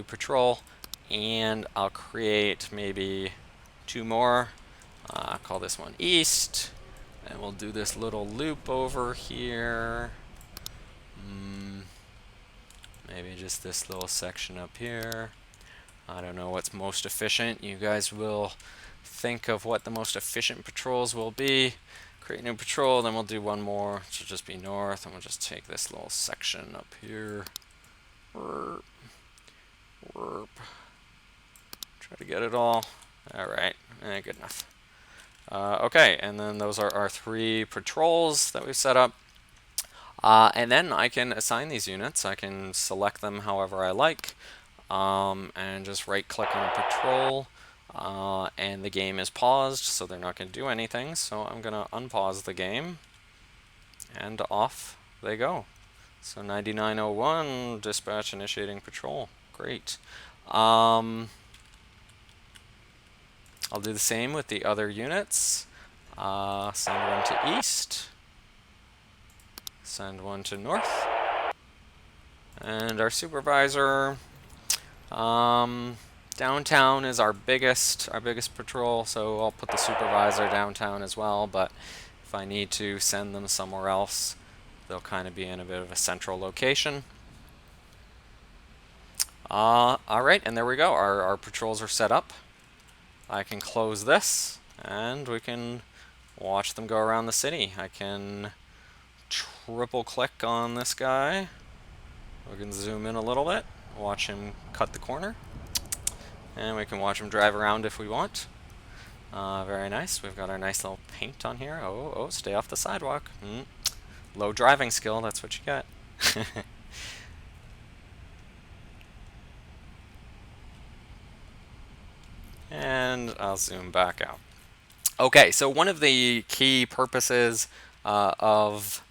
S1: patrol. And I'll create maybe 2 more. Call this one East, and we'll do this little loop over here. Maybe just this little section up here. I don't know what's most efficient. You guys will think of what the most efficient patrols will be. Create a new patrol, then we'll do one more, which will just be north, and we'll just take this little section up here. Try to get it all. Alright, good enough. Okay, and then those are our 3 patrols that we've set up. And then I can assign these units. I can select them however I like, and just right-click on a patrol. And the game is paused, so they're not going to do anything. So I'm going to unpause the game, and off they go. So 9901, dispatch initiating patrol. Great. I'll do the same with the other units. Send one to east. Send one to north. And our supervisor. Downtown is our biggest patrol, so I'll put the supervisor downtown as well, but if I need to send them somewhere else, they'll kind of be in a bit of a central location. Alright, and there we go. Our patrols are set up. I can close this, and we can watch them go around the city. I can triple click on this guy. We can zoom in a little bit, watch him cut the corner, and we can watch him drive around if we want. Very nice. We've got our nice little paint on here. Oh, stay off the sidewalk. Low driving skill, that's what you get. And I'll zoom back out. Okay, so one of the key purposes of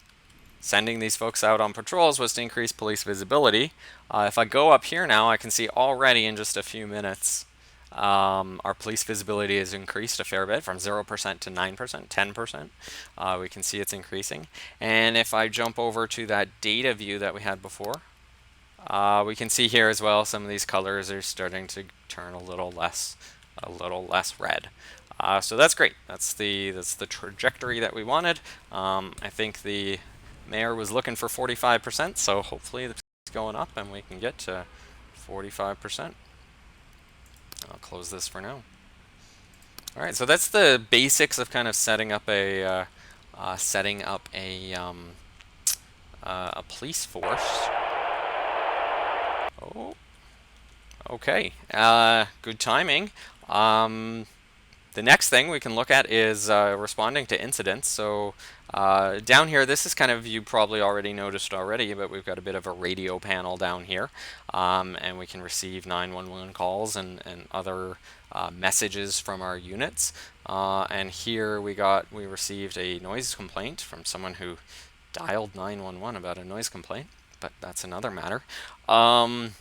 S1: sending these folks out on patrols was to increase police visibility. If I go up here now, I can see already in just a few minutes our police visibility has increased a fair bit from 0% to 9%, 10%. We can see it's increasing. And if I jump over to that data view that we had before, we can see here as well some of these colors are starting to turn a little less red. So that's great. That's the trajectory that we wanted. I think the mayor was looking for 45%, so hopefully it's going up and we can get to 45%. I'll close this for now. All right, so that's the basics of kind of setting up a police force. Oh, okay. Good timing. The next thing we can look at is responding to incidents. So down here, this is kind of, you probably already noticed already, but we've got a bit of a radio panel down here. And we can receive 911 calls and other messages from our units. And here we received a noise complaint from someone who dialed 911 about a noise complaint, but that's another matter. And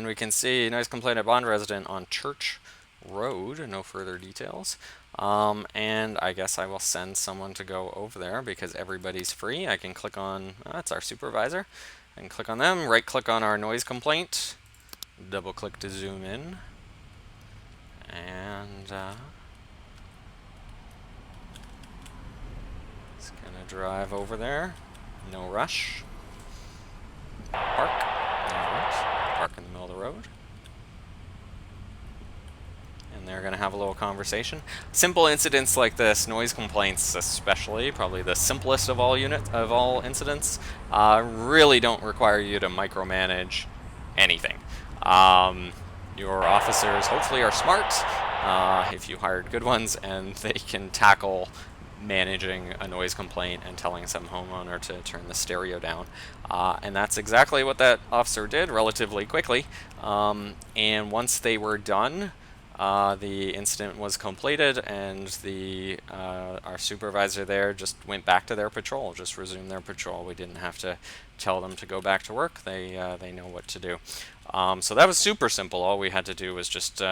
S1: we can see noise complaint at Bond resident on Church Road, no further details. And I guess I will send someone to go over there because everybody's free. I can click on, that's our supervisor. I can click on them, right click on our noise complaint, double click to zoom in, and it's gonna drive over there, no rush. Park, alright, park in the middle of the road. And they're going to have a little conversation. Simple incidents like this, noise complaints especially, probably the simplest of all incidents, really don't require you to micromanage anything. Your officers hopefully are smart, if you hired good ones, and they can tackle managing a noise complaint and telling some homeowner to turn the stereo down. And that's exactly what that officer did relatively quickly. And once they were done, the incident was completed, and our supervisor there just went back to their patrol, just resumed their patrol. We didn't have to tell them to go back to work. They know what to do. So that was super simple. All we had to do was just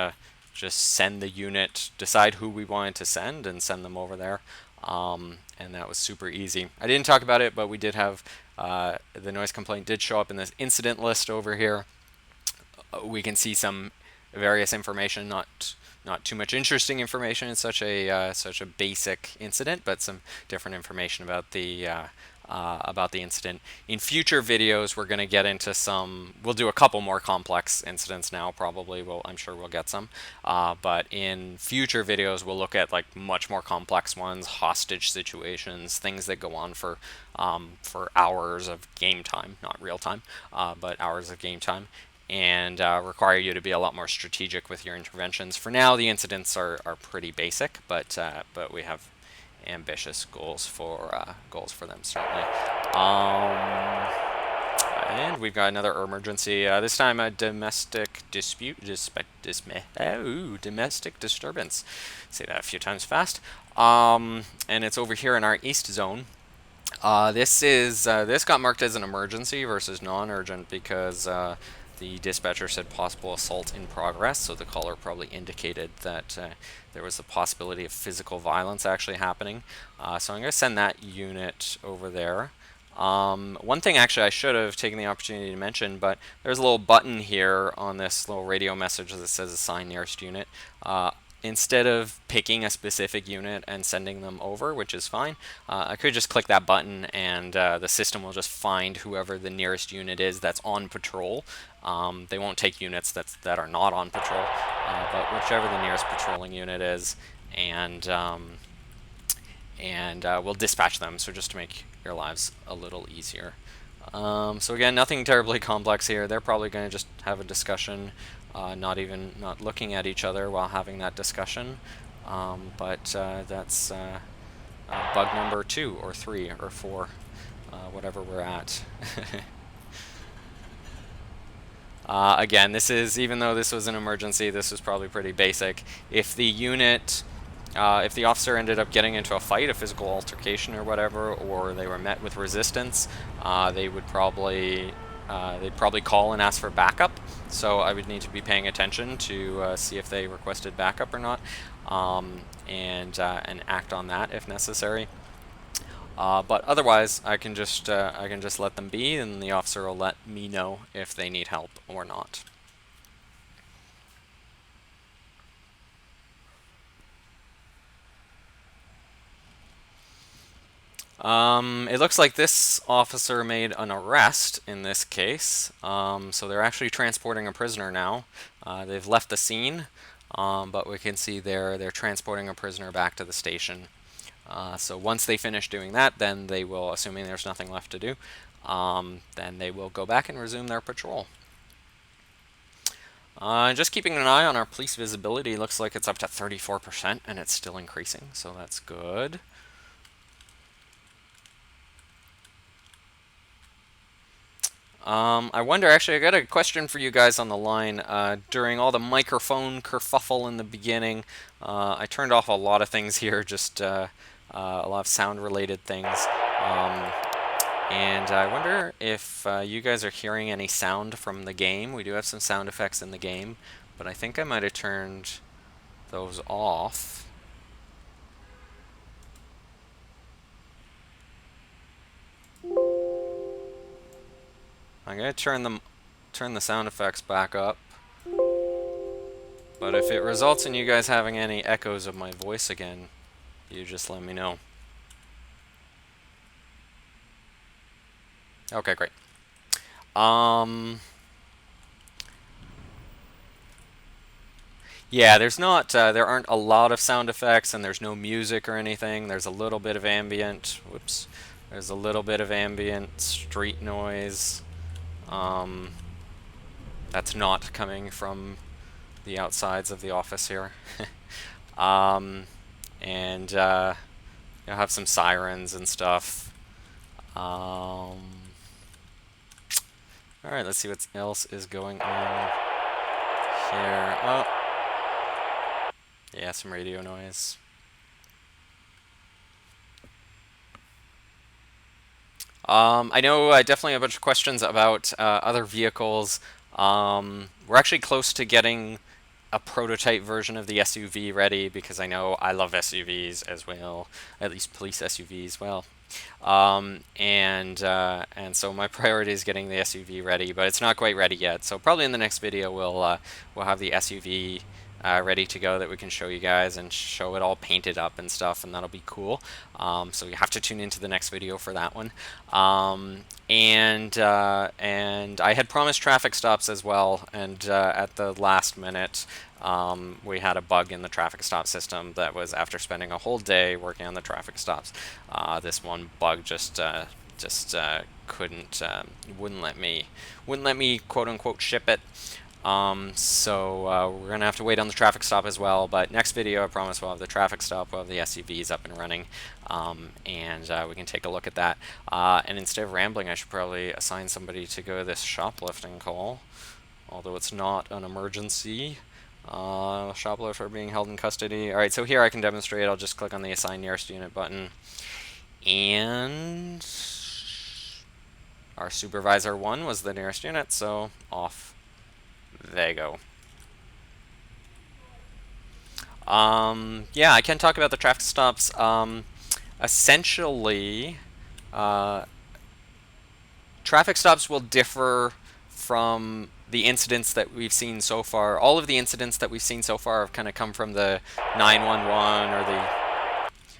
S1: send the unit, decide who we wanted to send, and send them over there. And that was super easy. I didn't talk about it, but we did have the noise complaint did show up in this incident list over here. We can see some various information, not too much interesting information in such a basic incident, but some different information about the incident. In future videos, we're going to get into we'll do a couple more complex incidents now, probably. I'm sure we'll get some. But in future videos, we'll look at like much more complex ones, hostage situations, things that go on for hours of game time, not real time, but hours of game time, and require you to be a lot more strategic with your interventions. For now, the incidents are pretty basic, but we have ambitious goals for them, certainly. And we've got another emergency. This time a domestic dispute, domestic disturbance. Say that a few times fast. And it's over here in our east zone. This got marked as an emergency versus non-urgent because the dispatcher said possible assault in progress, so the caller probably indicated that there was a possibility of physical violence actually happening. So I'm going to send that unit over there. One thing actually I should have taken the opportunity to mention, but there's a little button here on this little radio message that says assign nearest unit. Instead of picking a specific unit and sending them over, which is fine, I could just click that button and the system will just find whoever the nearest unit is that's on patrol. They won't take units that are not on patrol, but whichever the nearest patrolling unit is, and we'll dispatch them, so just to make your lives a little easier. So again, nothing terribly complex here. They're probably going to just have a discussion, not looking at each other while having that discussion. But that's bug number 2 or 3 or 4, whatever we're at. Again, this is, even though this was an emergency, this was probably pretty basic. If the unit, if the officer ended up getting into a fight, a physical altercation or whatever, or they were met with resistance, they would probably, they'd probably call and ask for backup. So I would need to be paying attention to see if they requested backup or not, and act on that if necessary. But otherwise, I can just let them be, and the officer will let me know if they need help or not. It looks like this officer made an arrest in this case, so they're actually transporting a prisoner now. They've left the scene, but we can see they're transporting a prisoner back to the station. So once they finish doing that, then they will, assuming there's nothing left to do, then they will go back and resume their patrol. Just keeping an eye on our police visibility, looks like it's up to 34% and it's still increasing, so that's good. I wonder, actually, I got a question for you guys on the line. During all the microphone kerfuffle in the beginning, I turned off a lot of things here, just a lot of sound-related things. And I wonder if you guys are hearing any sound from the game. We do have some sound effects in the game, but I think I might have turned those off. I'm going to turn the sound effects back up. But if it results in you guys having any echoes of my voice again, you just let me know. Okay, great. Yeah, there aren't a lot of sound effects, and there's no music or anything. There's a little bit of ambient, whoops, there's a little bit of ambient street noise. That's not coming from the outsides of the office here. And you'll have some sirens and stuff. Alright, let's see what else is going on here. Oh, yeah, some radio noise. I know definitely a bunch of questions about other vehicles. We're actually close to getting a prototype version of the SUV ready, because I know I love SUVs as well, at least police SUVs. Well, and so my priority is getting the SUV ready, but it's not quite ready yet. So probably in the next video we'll have the SUV ready to go that we can show you guys and show it all painted up and stuff, and that'll be cool. So you have to tune into the next video for that one. And I had promised traffic stops as well, and at the last minute we had a bug in the traffic stop system that was, after spending a whole day working on the traffic stops, this one bug just wouldn't let me quote unquote ship it. So we're gonna have to wait on the traffic stop as well, but next video I promise we'll have the traffic stop, we'll have the SUVs up and running, and we can take a look at that. And instead of rambling, I should probably assign somebody to go to this shoplifting call, although it's not an emergency. Shoplifter being held in custody. Alright, so here I can demonstrate. I'll just click on the assign nearest unit button, and our supervisor 1 was the nearest unit, so off they go. Yeah, I can talk about the traffic stops. Essentially, traffic stops will differ from the incidents that we've seen so far. All of the incidents that we've seen so far have kind of come from the 911 or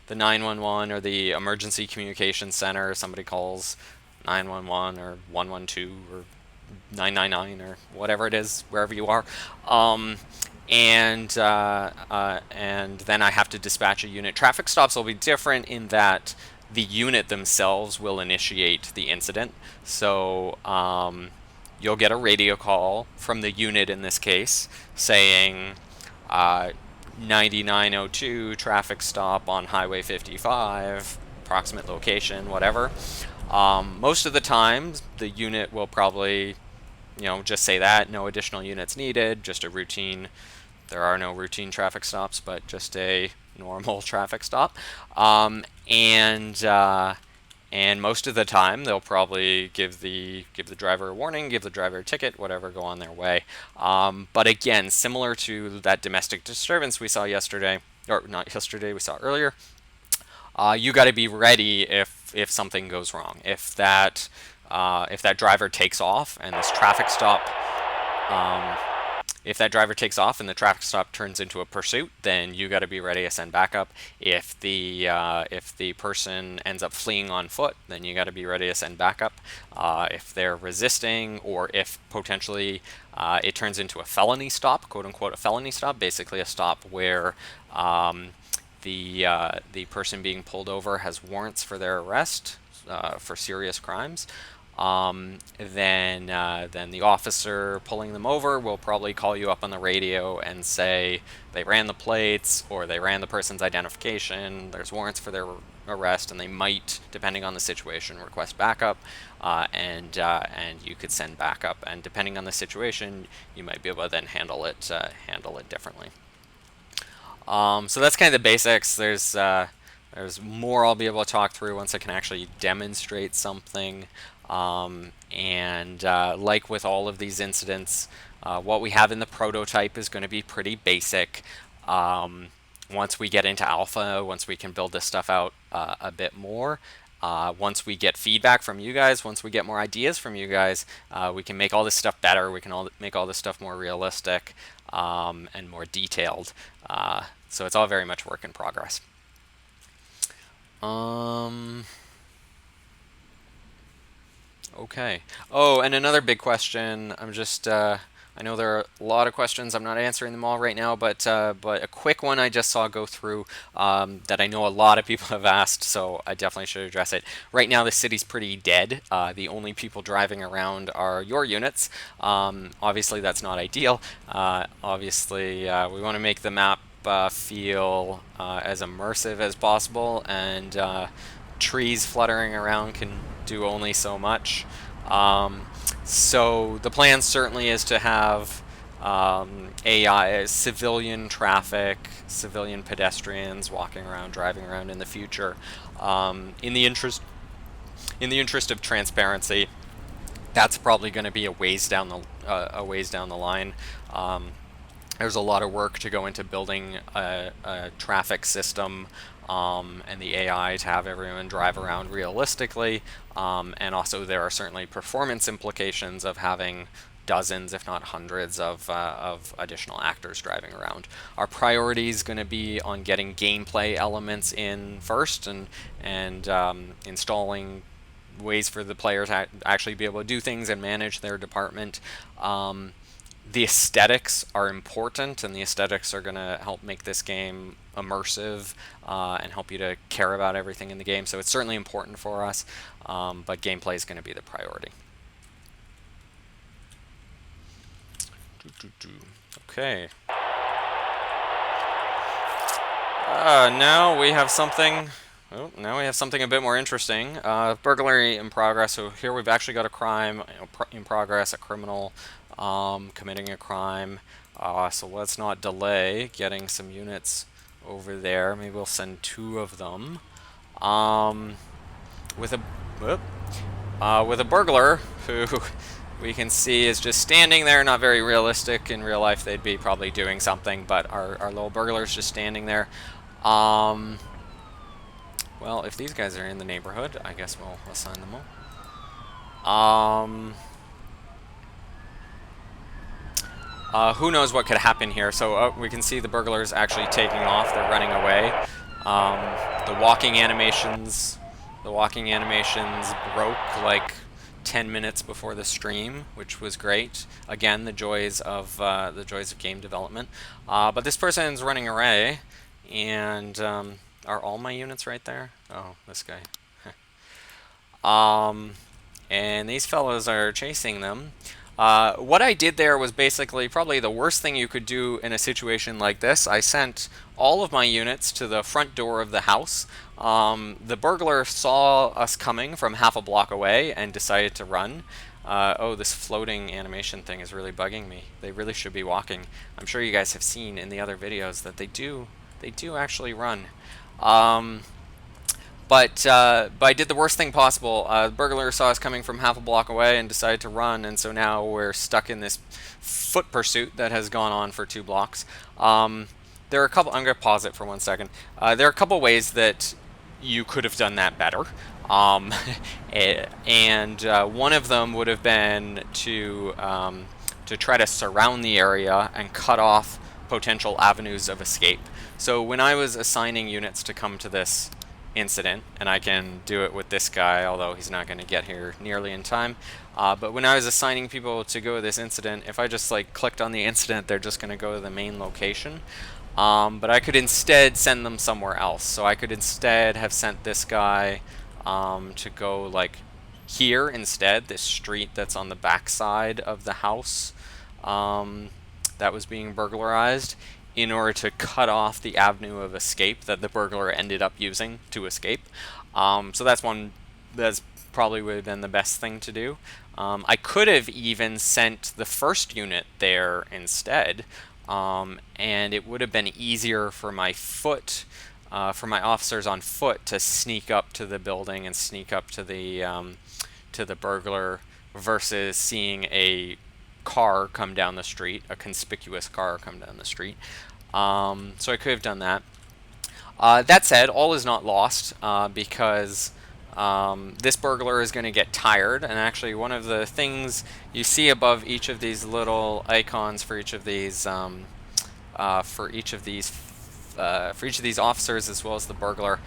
S1: the 911 or the emergency communication center. Somebody calls 911 or 112 or 999 or whatever it is, wherever you are. and then I have to dispatch a unit. Traffic stops will be different in that the unit themselves will initiate the incident. So you'll get a radio call from the unit in this case saying 9902 traffic stop on Highway 55, approximate location, whatever. Most of the time, the unit will probably, just say that, no additional units needed, just a routine. There are no routine traffic stops, but just a normal traffic stop. And most of the time, they'll probably give the driver a warning, give the driver a ticket, whatever, go on their way. But again, similar to that domestic disturbance we saw yesterday, or not yesterday, we saw earlier, you got to be ready if something goes wrong. If that driver takes off and this traffic stop, if that driver takes off and the traffic stop turns into a pursuit, then you got to be ready to send backup. If the person ends up fleeing on foot, then you got to be ready to send backup. If they're resisting, or if potentially it turns into a felony stop, quote unquote, a felony stop, basically a stop where the person being pulled over has warrants for their arrest for serious crimes. Then the officer pulling them over will probably call you up on the radio and say they ran the plates or they ran the person's identification, there's warrants for their arrest, and they might, depending on the situation, request backup, and you could send backup, and depending on the situation, you might be able to then handle it differently. So that's kind of the basics. There's more I'll be able to talk through once I can actually demonstrate something. Like with all of these incidents, what we have in the prototype is going to be pretty basic. Once we get into alpha, once we can build this stuff out a bit more, once we get feedback from you guys, once we get more ideas from you guys, we can make all this stuff better. We can make all this stuff more realistic and more detailed. So it's all very much work in progress. Okay. Oh, and another big question. I know there are a lot of questions. I'm not answering them all right now, but a quick one I just saw go through that I know a lot of people have asked, so I definitely should address it. Right now, the city's pretty dead. The only people driving around are your units. Obviously, that's not ideal. Obviously, we want to make the map feel as immersive as possible, and trees fluttering around can do only so much. So the plan certainly is to have AI, civilian traffic, civilian pedestrians walking around, driving around in the future. In the interest of transparency, that's probably going to be a ways down the line. There's a lot of work to go into building a traffic system and the AI to have everyone drive around realistically. And also there are certainly performance implications of having dozens, if not hundreds, of additional actors driving around. Our priority is going to be on getting gameplay elements in first, and installing ways for the players to actually be able to do things and manage their department. The aesthetics are important, and the aesthetics are going to help make this game immersive and help you to care about everything in the game. So it's certainly important for us, but gameplay is going to be the priority. Okay. Now we have something. Oh, now we have something a bit more interesting. Burglary in progress. So here we've actually got a crime in progress, a criminal committing a crime. So let's not delay getting some units over there. Maybe we'll send 2 of them. With a burglar who we can see is just standing there, not very realistic. In real life, they'd be probably doing something, but our little burglar's just standing there. Well, if these guys are in the neighborhood, I guess we'll assign them all. Who knows what could happen here? So we can see the burglars actually taking off. They're running away. The walking animations broke like 10 minutes before the stream, which was great. Again, the joys of game development. But this person's running away, and are all my units right there? Oh, this guy. And these fellows are chasing them. What I did there was basically probably the worst thing you could do in a situation like this. I sent all of my units to the front door of the house. The burglar saw us coming from half a block away and decided to run. Oh, this floating animation thing is really bugging me. They really should be walking. I'm sure you guys have seen in the other videos that they do actually run. But I did the worst thing possible. The burglar saw us coming from half a block away and decided to run, and so now we're stuck in this foot pursuit that has gone on for 2 blocks. There are a couple. I'm going to pause it for 1 second. There are a couple ways that you could have done that better, and one of them would have been to try to surround the area and cut off potential avenues of escape. So when I was assigning units to come to this incident, and I can do it with this guy, although he's not going to get here nearly in time. But when I was assigning people to go to this incident, if I just like clicked on the incident, they're just going to go to the main location. But I could instead send them somewhere else. So I could instead have sent this guy to go like here instead, this street that's on the back side of the house that was being burglarized, in order to cut off the avenue of escape that the burglar ended up using to escape. So that's probably would have been the best thing to do. I could have even sent the first unit there instead, and it would have been easier for my officers on foot to sneak up to the building and sneak up to the burglar versus seeing a car come down the street, a conspicuous car come down the street. So I could have done that. That said, all is not lost because this burglar is going to get tired, and actually one of the things you see above each of these little icons for each of these officers as well as the burglar,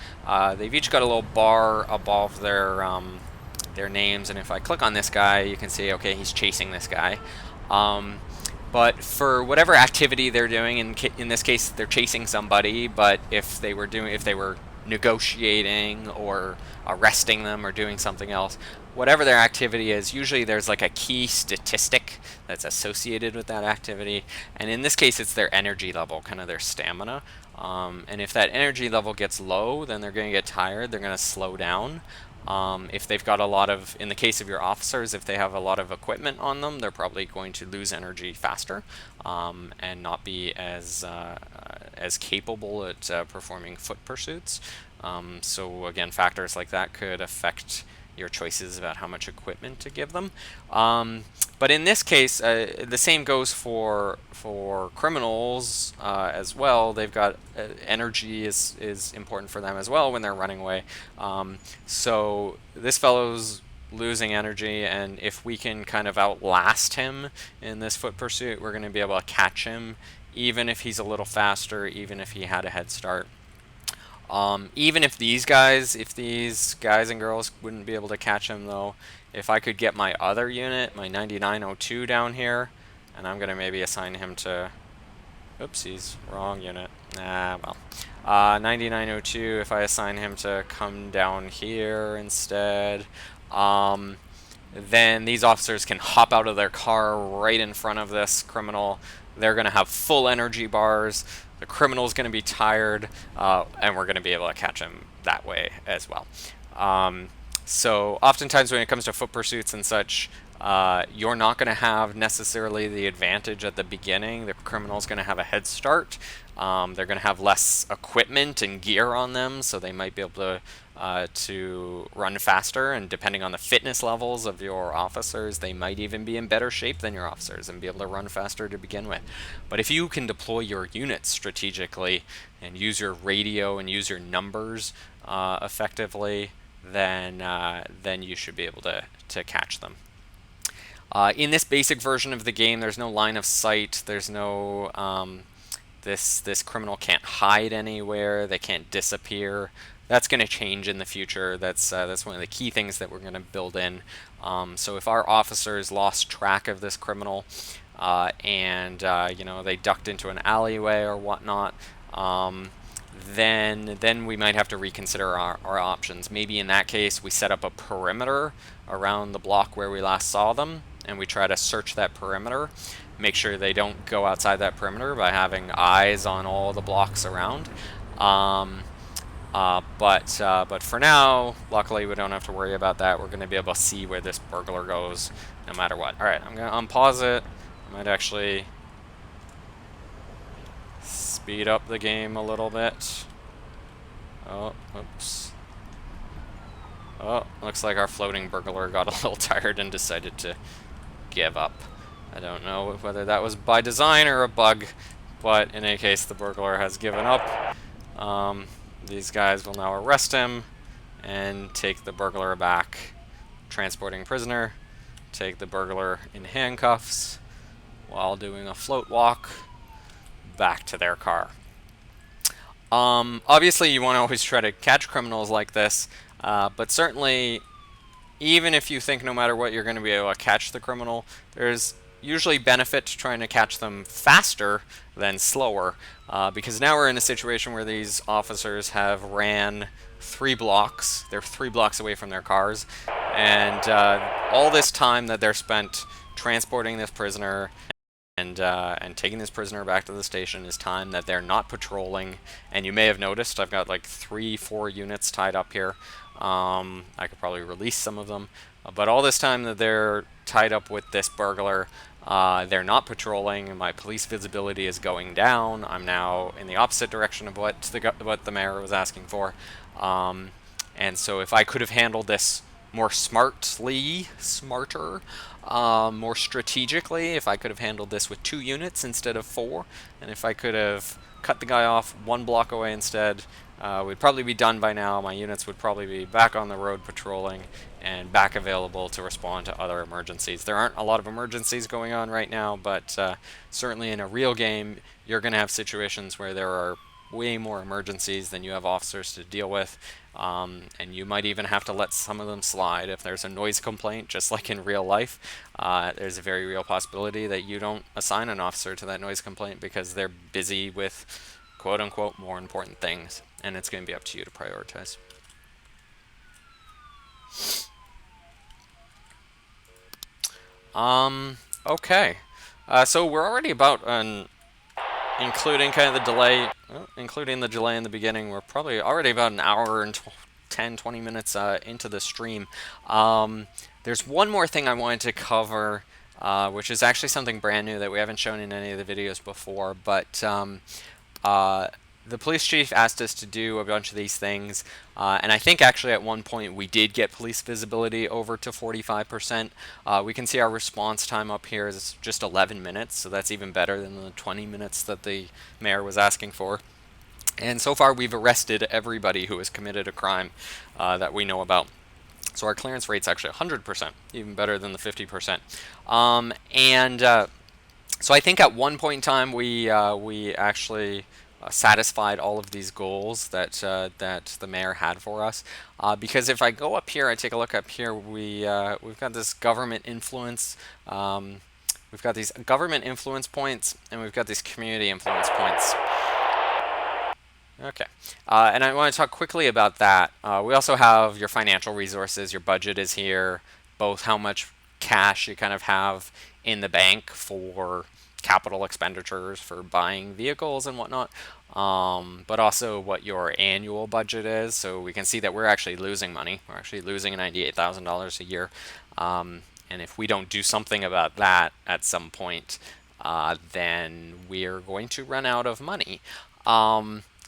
S1: they've each got a little bar above their names, and if I click on this guy, you can see, okay, he's chasing this guy. But for whatever activity they're doing, in this case, they're chasing somebody. But if they were negotiating or arresting them or doing something else, whatever their activity is, usually there's like a key statistic that's associated with that activity. And in this case, it's their energy level, kind of their stamina. And if that energy level gets low, then they're going to get tired. They're going to slow down. If they've got a lot of, in the case of your officers, if they have a lot of equipment on them, they're probably going to lose energy faster and not be as capable at performing foot pursuits. So again, factors like that could affect your choices about how much equipment to give them. But in this case, the same goes for criminals as well. They've got energy is important for them as well when they're running away. So this fellow's losing energy, and if we can kind of outlast him in this foot pursuit, we're going to be able to catch him, even if he's a little faster, even if he had a head start. Even if these guys and girls wouldn't be able to catch him, though, if I could get my other unit, my 9902 down here, and I'm going to maybe assign him to, oopsies, wrong unit. Well, 9902, if I assign him to come down here instead, then these officers can hop out of their car right in front of this criminal. They're going to have full energy bars. The criminal's going to be tired, and we're going to be able to catch him that way as well. So oftentimes when it comes to foot pursuits and such, you're not going to have necessarily the advantage at the beginning. The criminal's going to have a head start. They're going to have less equipment and gear on them, so they might be able to run faster, and depending on the fitness levels of your officers, they might even be in better shape than your officers and be able to run faster to begin with. But if you can deploy your units strategically and use your radio and use your numbers effectively, then you should be able to catch them. In this basic version of the game, there's no line of sight. There's no this criminal can't hide anywhere. They can't disappear. that's going to change in the future. That's one of the key things that we're going to build in. So if our officers lost track of this criminal and you know, they ducked into an alleyway or whatnot, then we might have to reconsider our options. Maybe in that case we set up a perimeter around the block where we last saw them, and we try to search that perimeter, make sure they don't go outside that perimeter by having eyes on all the blocks around. But for now, luckily we don't have to worry about that. We're going to be able to see where this burglar goes no matter what. Alright, I'm going to unpause it. I might actually speed up the game a little bit. Oh, oops. Oh, looks like our floating burglar got a little tired and decided to give up. I don't know whether that was by design or a bug, but in any case, the burglar has given up. These guys will now arrest him and take the burglar back. Transporting prisoner, take the burglar in handcuffs while doing a float walk back to their car. Obviously, you want to always try to catch criminals like this, but certainly, even if you think no matter what you're going to be able to catch the criminal, there's usually benefit to trying to catch them faster than slower, because now we're in a situation where these officers have ran 3 blocks. They're 3 blocks away from their cars, and all this time that they're spent transporting this prisoner and taking this prisoner back to the station is time that they're not patrolling. And you may have noticed I've got like 3-4 units tied up here. I could probably release some of them, but all this time that they're tied up with this burglar, they're not patrolling, and my police visibility is going down. I'm now in the opposite direction of what the mayor was asking for. And so if I could have handled this more smarter, more strategically, if I could have handled this with 2 units instead of 4, and if I could have cut the guy off 1 block away instead, we'd probably be done by now. My units would probably be back on the road patrolling and back available to respond to other emergencies. There aren't a lot of emergencies going on right now, but certainly in a real game, you're going to have situations where there are way more emergencies than you have officers to deal with, and you might even have to let some of them slide. If there's a noise complaint, just like in real life, there's a very real possibility that you don't assign an officer to that noise complaint because they're busy with quote-unquote more important things, and it's going to be up to you to prioritize. Okay, so we're already about including kind of the delay, including the delay in the beginning, we're probably already about an hour and 10-20 minutes into the stream. There's one more thing I wanted to cover, which is actually something brand new that we haven't shown in any of the videos before, but the police chief asked us to do a bunch of these things, and I think actually at one point we did get police visibility over to 45%. We can see our response time up here is just 11 minutes, so that's even better than the 20 minutes that the mayor was asking for. And so far we've arrested everybody who has committed a crime that we know about. So our clearance rate's actually 100%, even better than the 50%. So I think at one point in time we actually satisfied all of these goals that the mayor had for us. Because if I go up here, I take a look up here, we've got this government influence. We've got these government influence points, and we've got these community influence points. Okay, and I want to talk quickly about that. We also have your financial resources. Your budget is here, both how much cash you kind of have in the bank for capital expenditures for buying vehicles and whatnot, but also what your annual budget is. So we can see that we're actually losing money. We're actually losing $98,000 a year, and if we don't do something about that at some point, then we're going to run out of money.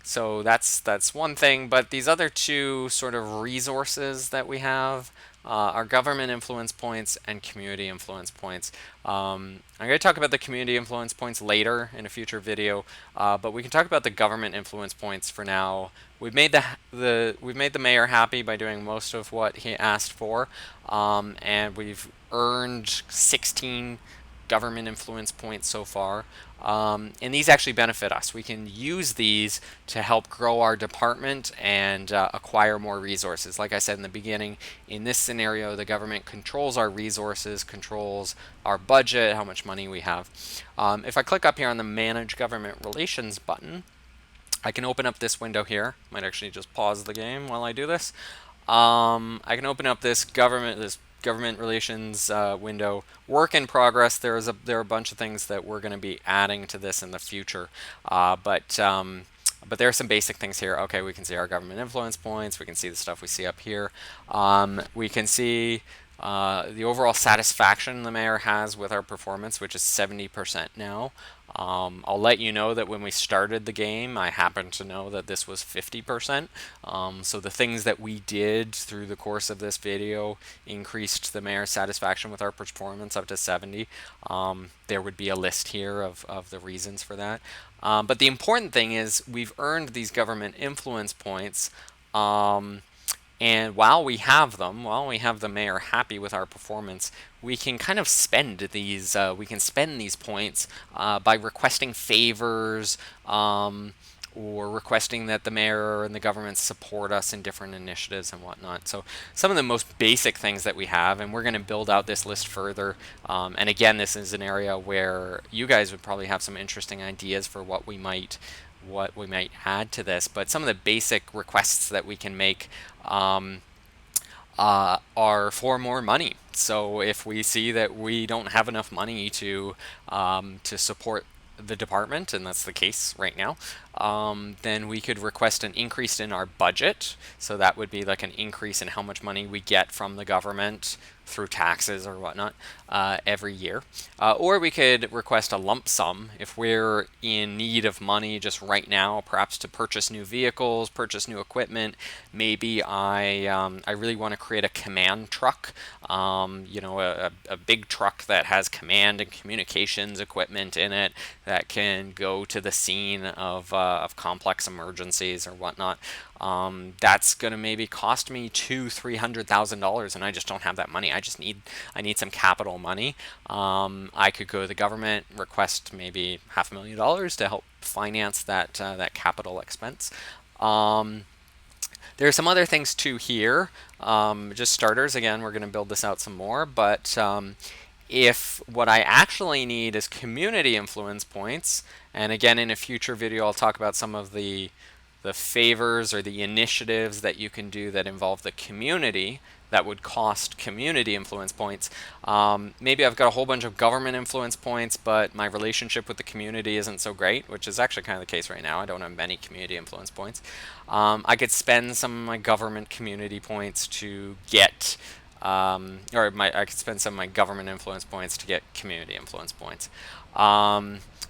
S1: So that's one thing, but these other 2 sort of resources that we have are government influence points and community influence points. I'm going to talk about the community influence points later in a future video, but we can talk about the government influence points for now. We've made the mayor happy by doing most of what he asked for, and we've earned 16 government influence points so far. And these actually benefit us. We can use these to help grow our department and acquire more resources. Like I said in the beginning, in this scenario, the government controls our resources, controls our budget, how much money we have. If I click up here on the Manage Government Relations button, I can open up this window here. Might actually just pause the game while I do this. I can open up this government relations window. Work in progress. There are a bunch of things that we're going to be adding to this in the future, but there are some basic things here. Okay, we can see our government influence points. We can see the stuff we see up here. We can see the overall satisfaction the mayor has with our performance, which is 70% now. I'll let you know that when we started the game, I happened to know that this was 50%. So the things that we did through the course of this video increased the mayor's satisfaction with our performance up to 70. There would be a list here of the reasons for that. But the important thing is we've earned these government influence points. And while we have them, while we have the mayor happy with our performance, we can kind of spend these. We can spend these points by requesting favors or requesting that the mayor and the government support us in different initiatives and whatnot. So some of the most basic things that we have, and we're going to build out this list further. And again, this is an area where you guys would probably have some interesting ideas for what we might add to this, but some of the basic requests that we can make are for more money. So if we see that we don't have enough money to support the department, and that's the case right now, then we could request an increase in our budget. So that would be like an increase in how much money we get from the government through taxes or whatnot every year. Or we could request a lump sum if we're in need of money just right now, perhaps to purchase new vehicles, purchase new equipment. Maybe I really want to create a command truck, a big truck that has command and communications equipment in it that can go to the scene of complex emergencies or whatnot. That's going to maybe cost me $200,000-$300,000, and I just don't have that money. I need some capital money. I could go to the government, request maybe $500,000 to help finance that capital expense. There are some other things too here. Just starters. Again, we're going to build this out some more, but if what I actually need is community influence points, and again in a future video I'll talk about some of the favors or the initiatives that you can do that involve the community that would cost community influence points. Maybe I've got a whole bunch of government influence points, but my relationship with the community isn't so great, which is actually kind of the case right now. I don't have many community influence points. I could spend some of my government community points to get I could spend some of my government influence points to get community influence points.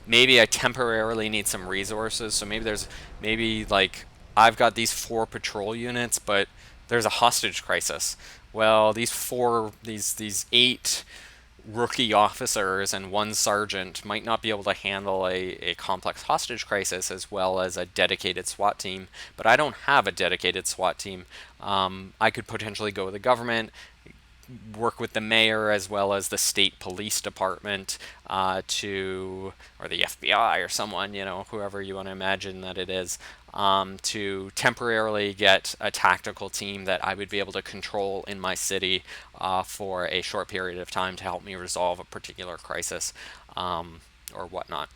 S1: Maybe I temporarily need some resources, so maybe like I've got these 4 patrol units, but there's a hostage crisis. Well, these 8 rookie officers and 1 sergeant might not be able to handle a complex hostage crisis as well as a dedicated SWAT team, but I don't have a dedicated SWAT team. I could potentially go with the government, work with the mayor as well as the state police department or the FBI or someone, whoever you want to imagine that it is, to temporarily get a tactical team that I would be able to control in my city for a short period of time to help me resolve a particular crisis or whatnot.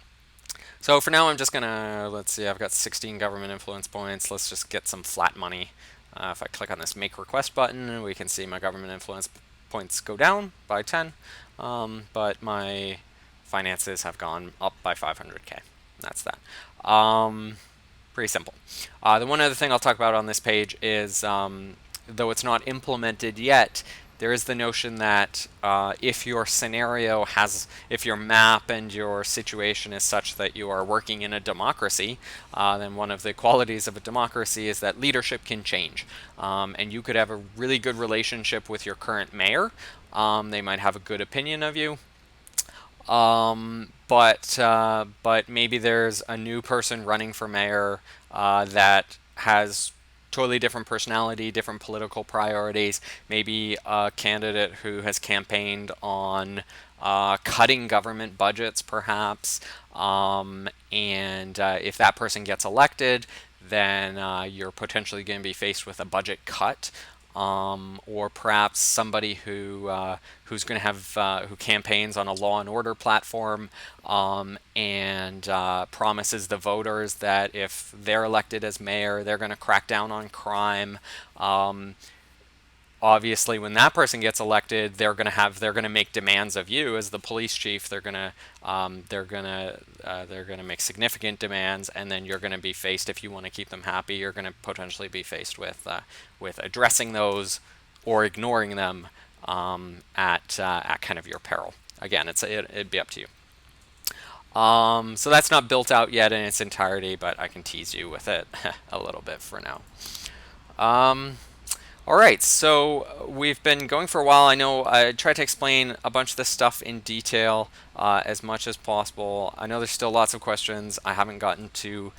S1: So for now I'm just gonna, let's see, I've got 16 government influence points. Let's just get some flat money. If I click on this make request button, we can see my government influence points go down by 10, but my finances have gone up by 500k. That's that. Pretty simple. The one other thing I'll talk about on this page is, though it's not implemented yet, there is the notion that if your map and your situation is such that you are working in a democracy, then one of the qualities of a democracy is that leadership can change. And you could have a really good relationship with your current mayor. They might have a good opinion of you. But maybe there's a new person running for mayor that has totally different personality, different political priorities, maybe a candidate who has campaigned on cutting government budgets, perhaps. And if that person gets elected, then you're potentially going to be faced with a budget cut. Or perhaps somebody who's going to have who campaigns on a law and order platform, and promises the voters that if they're elected as mayor, they're going to crack down on crime. Obviously, when that person gets elected, they're going to make demands of you as the police chief. They're going to make significant demands, and then you're going to be faced, if you want to keep them happy, you're going to potentially be faced with addressing those or ignoring them, at kind of your peril. Again, it'd be up to you. So that's not built out yet in its entirety, but I can tease you with it a little bit for now. All right, so we've been going for a while. I know I tried to explain a bunch of this stuff in detail, as much as possible. I know there's still lots of questions. I haven't gotten to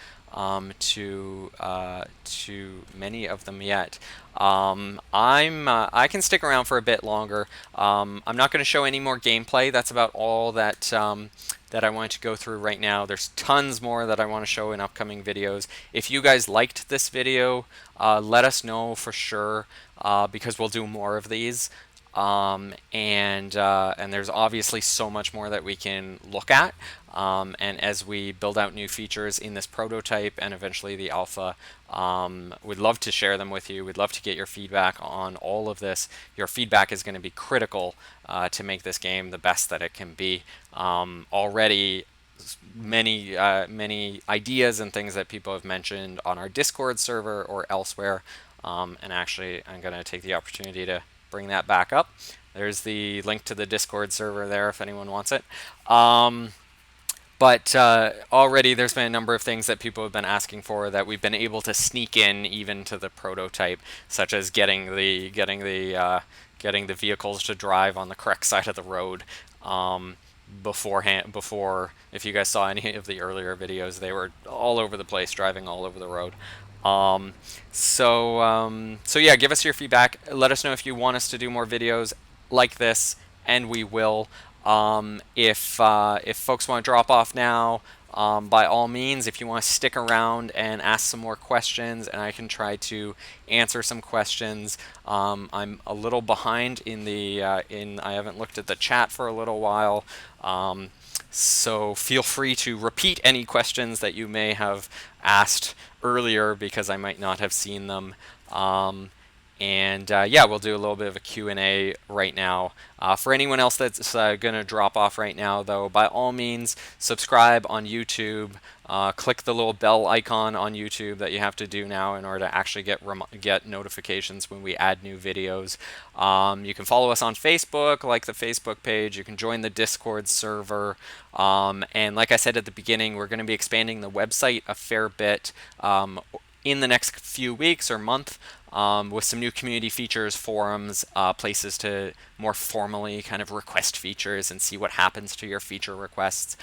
S1: many of them yet. I can stick around for a bit longer. I'm not going to show any more gameplay. That's about all that I wanted to go through right now. There's tons more that I want to show in upcoming videos. If you guys liked this video, let us know for sure, because we'll do more of these. And there's obviously so much more that we can look at. And as we build out new features in this prototype and eventually the alpha, we'd love to share them with you. We'd love to get your feedback on all of this. Your feedback is going to be critical to make this game the best that it can be. Already, many ideas and things that people have mentioned on our Discord server or elsewhere. And actually, I'm going to take the opportunity to bring that back up. There's the link to the Discord server there if anyone wants it. But already there's been a number of things that people have been asking for that we've been able to sneak in even to the prototype, such as getting the vehicles to drive on the correct side of the road. Before, if you guys saw any of the earlier videos, they were all over the place, driving all over the road. So yeah, give us your feedback. Let us know if you want us to do more videos like this, and we will. If folks want to drop off now, by all means, if you want to stick around and ask some more questions, and I can try to answer some questions. I'm a little behind I haven't looked at the chat for a little while. So feel free to repeat any questions that you may have asked earlier, because I might not have seen them. Yeah, we'll do a little bit of a Q&A right now. For anyone else that's going to drop off right now, though, by all means, subscribe on YouTube. Click the little bell icon on YouTube that you have to do now in order to actually get notifications when we add new videos. You can follow us on Facebook, like the Facebook page. You can join the Discord server. And like I said at the beginning, we're going to be expanding the website a fair bit in the next few weeks or month. With some new community features, forums, places to more formally kind of request features and see what happens to your feature requests.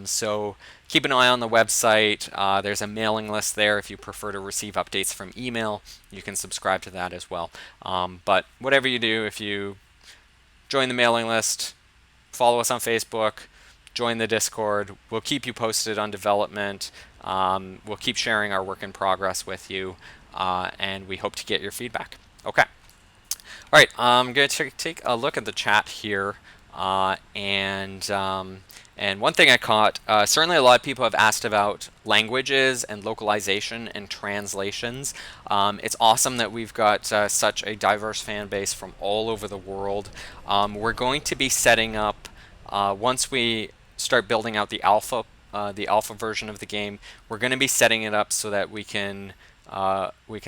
S1: So keep an eye on the website. There's a mailing list there. If you prefer to receive updates from email, you can subscribe to that as well. But whatever you do, if you join the mailing list, follow us on Facebook, join the Discord, we'll keep you posted on development. We'll keep sharing our work in progress with you. And we hope to get your feedback. Okay. All right, I'm going to take a look at the chat here. And one thing I caught, certainly a lot of people have asked about languages and localization and translations. It's awesome that we've got such a diverse fan base from all over the world. We're going to be setting up, once we start building out the alpha version of the game, we're going to be setting it up so that we can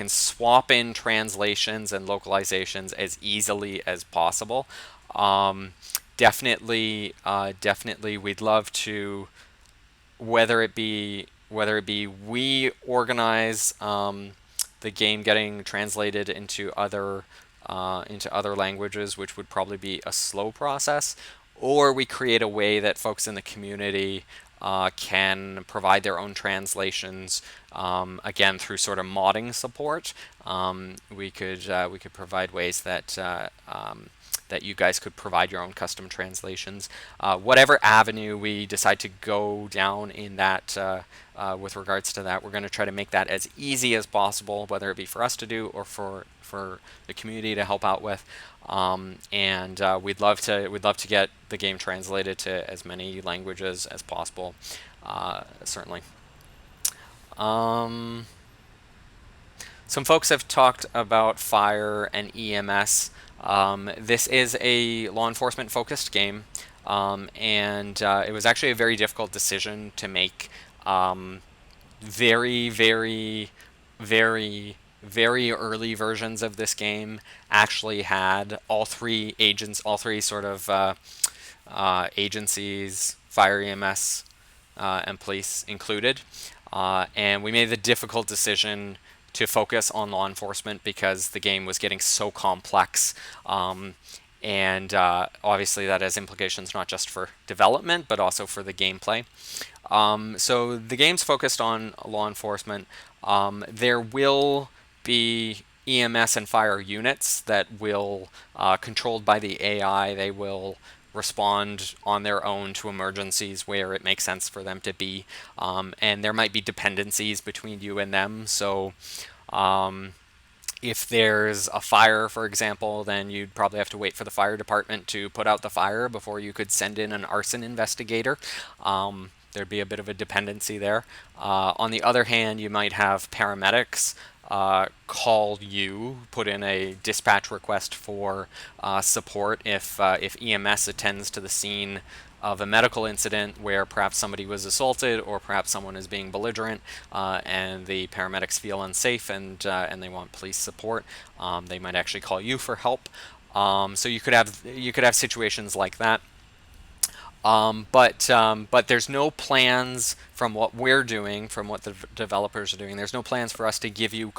S1: swap in translations and localizations as easily as possible. Definitely, we'd love to, whether it be we organize the game getting translated into other languages, which would probably be a slow process, or we create a way that folks in the community can provide their own translations again, through sort of modding support, we could provide ways that that you guys could provide your own custom translations. Whatever avenue we decide to go down in that with regards to that, we're going to try to make that as easy as possible, whether it be for us to do or for the community to help out with. And we'd love to get the game translated to as many languages as possible. Certainly. Some folks have talked about fire and EMS. This is a law enforcement focused game, and it was actually a very difficult decision to make. Very, very, very, very early versions of this game actually had all three agents, all three sort of agencies, fire, EMS, and police included. And we made the difficult decision to focus on law enforcement because the game was getting so complex. And obviously that has implications not just for development, but also for the gameplay. So the game's focused on law enforcement. There will be EMS and fire units that will, controlled by the AI, they will respond on their own to emergencies where it makes sense for them to be. And there might be dependencies between you and them. So if there's a fire, for example, then you'd probably have to wait for the fire department to put out the fire before you could send in an arson investigator. There'd be a bit of a dependency there. On the other hand, you might have paramedics call you, put in a dispatch request for support if EMS attends to the scene of a medical incident where perhaps somebody was assaulted or perhaps someone is being belligerent, and the paramedics feel unsafe and they want police support. They might actually call you for help. So you could have situations like that. But there's no plans from what we're doing, from what the developers are doing. There's no plans for us to give you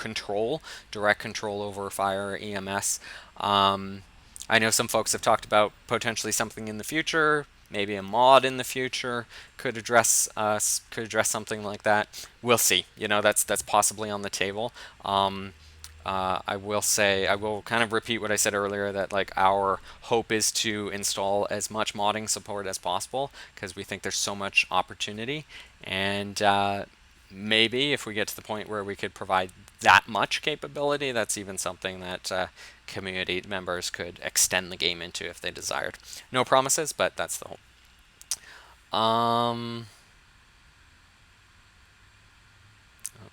S1: direct control over fire or EMS. I know some folks have talked about potentially something in the future, maybe a mod in the future could address something like that. We'll see. That's possibly on the table. I will kind of repeat what I said earlier, that like our hope is to install as much modding support as possible because we think there's so much opportunity, and maybe if we get to the point where we could provide that much capability, that's even something that community members could extend the game into if they desired. No promises, but that's the hope.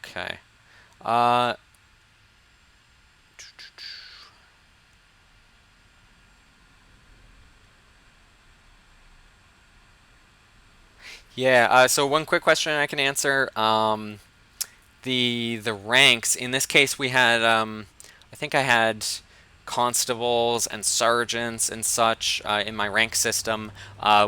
S1: Okay. Yeah, so one quick question I can answer. The ranks, in this case we had, I think I had constables and sergeants and such in my rank system.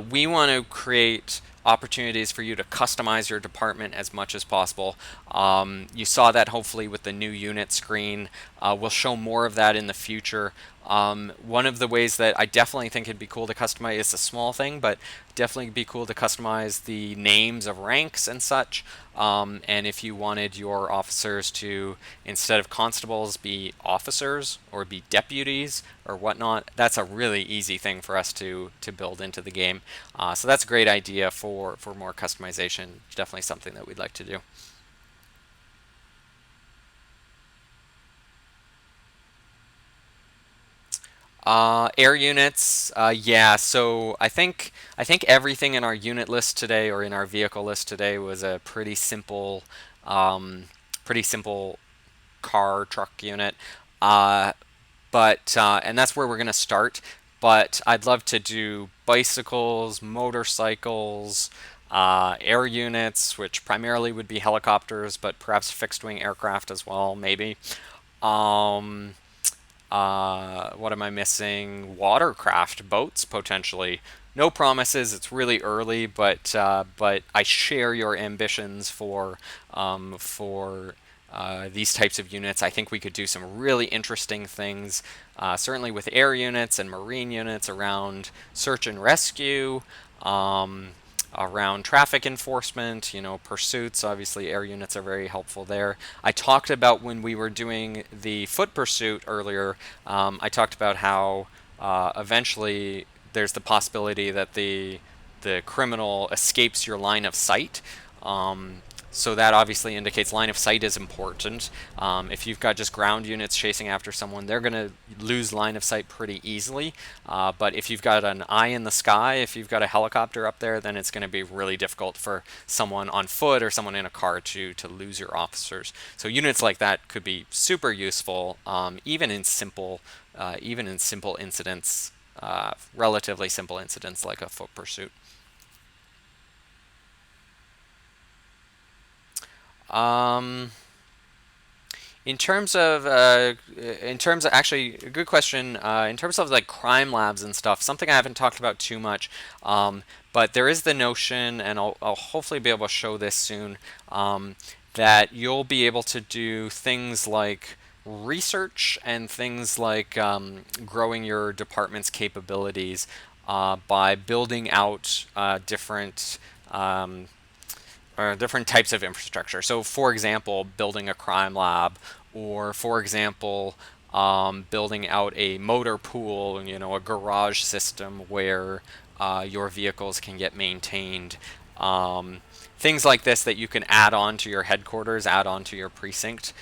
S1: We want to create opportunities for you to customize your department as much as possible. You saw that hopefully with the new unit screen. We'll show more of that in the future. One of the ways that I definitely think it'd be cool to customize, it's a small thing, but definitely be cool to customize the names of ranks and such. And if you wanted your officers to, instead of constables, be officers or be deputies or whatnot, that's a really easy thing for us to build into the game. So that's a great idea for more customization. Definitely something that we'd like to do. Air units, yeah. So I think everything in our unit list today, or in our vehicle list today, was a pretty simple car truck unit. Uh, but and that's where we're gonna start. But I'd love to do bicycles, motorcycles, air units, which primarily would be helicopters, but perhaps fixed wing aircraft as well, maybe. Um, what am I missing? Watercraft, boats potentially. No promises. It's really early, but I share your ambitions for these types of units. I think we could do some really interesting things, certainly with air units and marine units around search and rescue. Um, around traffic enforcement, pursuits. Obviously, air units are very helpful there. I talked about when we were doing the foot pursuit earlier, I talked about how eventually there's the possibility that the criminal escapes your line of sight. Um, so that obviously indicates line of sight is important. If you've got just ground units chasing after someone, they're going to lose line of sight pretty easily. But if you've got an eye in the sky, if you've got a helicopter up there, then it's going to be really difficult for someone on foot or someone in a car to lose your officers. So units like that could be super useful, even in simple incidents, relatively simple incidents like a foot pursuit. Um, in terms of actually, a good question. In terms of like crime labs and stuff, something I haven't talked about too much, but there is the notion, and I'll hopefully be able to show this soon, that you'll be able to do things like research and things like growing your department's capabilities by building out different types of infrastructure. So, for example, building a crime lab, or for example, building out a motor pool, a garage system where your vehicles can get maintained. Um, Things like this that you can add on to your headquarters, add on to your precinct,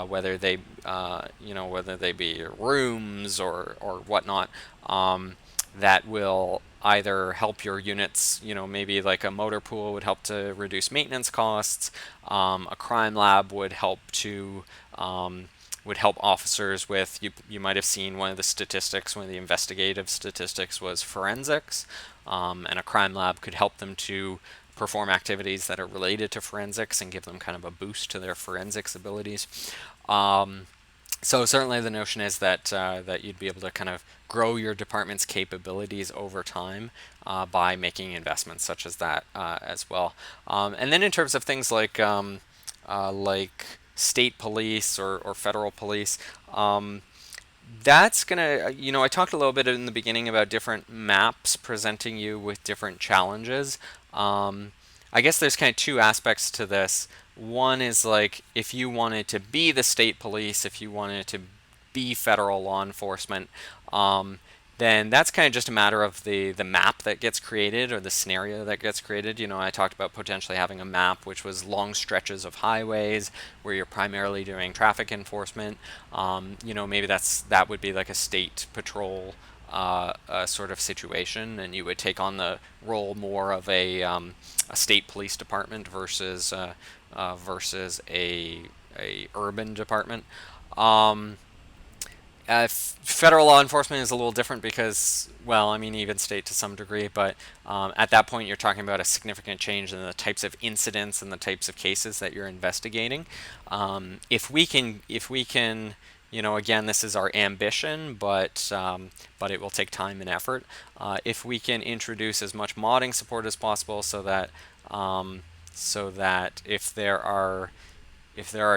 S1: whether they be rooms or whatnot. That will either help your units, maybe like a motor pool would help to reduce maintenance costs. A crime lab would help officers with, you might have seen one of the statistics, one of the investigative statistics was forensics, and a crime lab could help them to perform activities that are related to forensics and give them kind of a boost to their forensics abilities. Um, so certainly the notion is that you'd be able to kind of grow your department's capabilities over time by making investments such as that as well. And then in terms of things like state police or federal police, that's gonna, I talked a little bit in the beginning about different maps presenting you with different challenges. Um, I guess there's kind of two aspects to this. One is like if you wanted to be the state police, if you wanted to be federal law enforcement, um, then that's kind of just a matter of the map that gets created or the scenario that gets created. I talked about potentially having a map which was long stretches of highways where you're primarily doing traffic enforcement. Maybe that would be like a state patrol sort of situation, and you would take on the role more of a state police department versus a urban department. Um, Federal law enforcement is a little different because, well, I mean, even state to some degree, but at that point you're talking about a significant change in the types of incidents and the types of cases that you're investigating. If we can, again, this is our ambition, but it will take time and effort. If we can introduce as much modding support as possible, so that if there are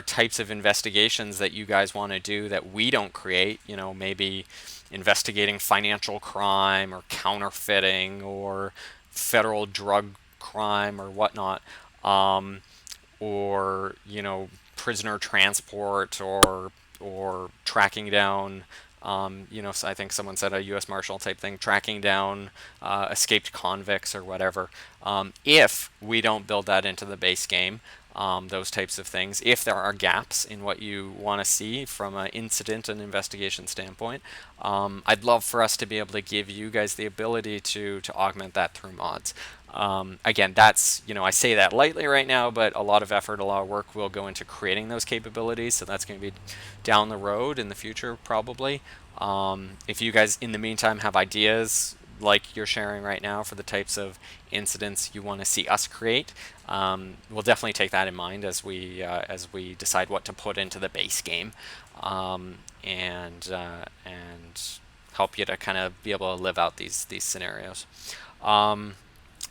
S1: types of investigations that you guys want to do that we don't create, maybe investigating financial crime or counterfeiting or federal drug crime or whatnot, um, or prisoner transport or tracking down. So I think someone said a U.S. Marshal type thing, tracking down escaped convicts or whatever. If we don't build that into the base game, those types of things, if there are gaps in what you want to see from an incident and investigation standpoint, I'd love for us to be able to give you guys the ability to augment that through mods. Again, I say that lightly right now, but a lot of effort, a lot of work will go into creating those capabilities. So that's going to be down the road in the future, probably. If you guys, in the meantime, have ideas like you're sharing right now for the types of incidents you want to see us create, we'll definitely take that in mind as we decide what to put into the base game, and help you to kind of be able to live out these scenarios. Um,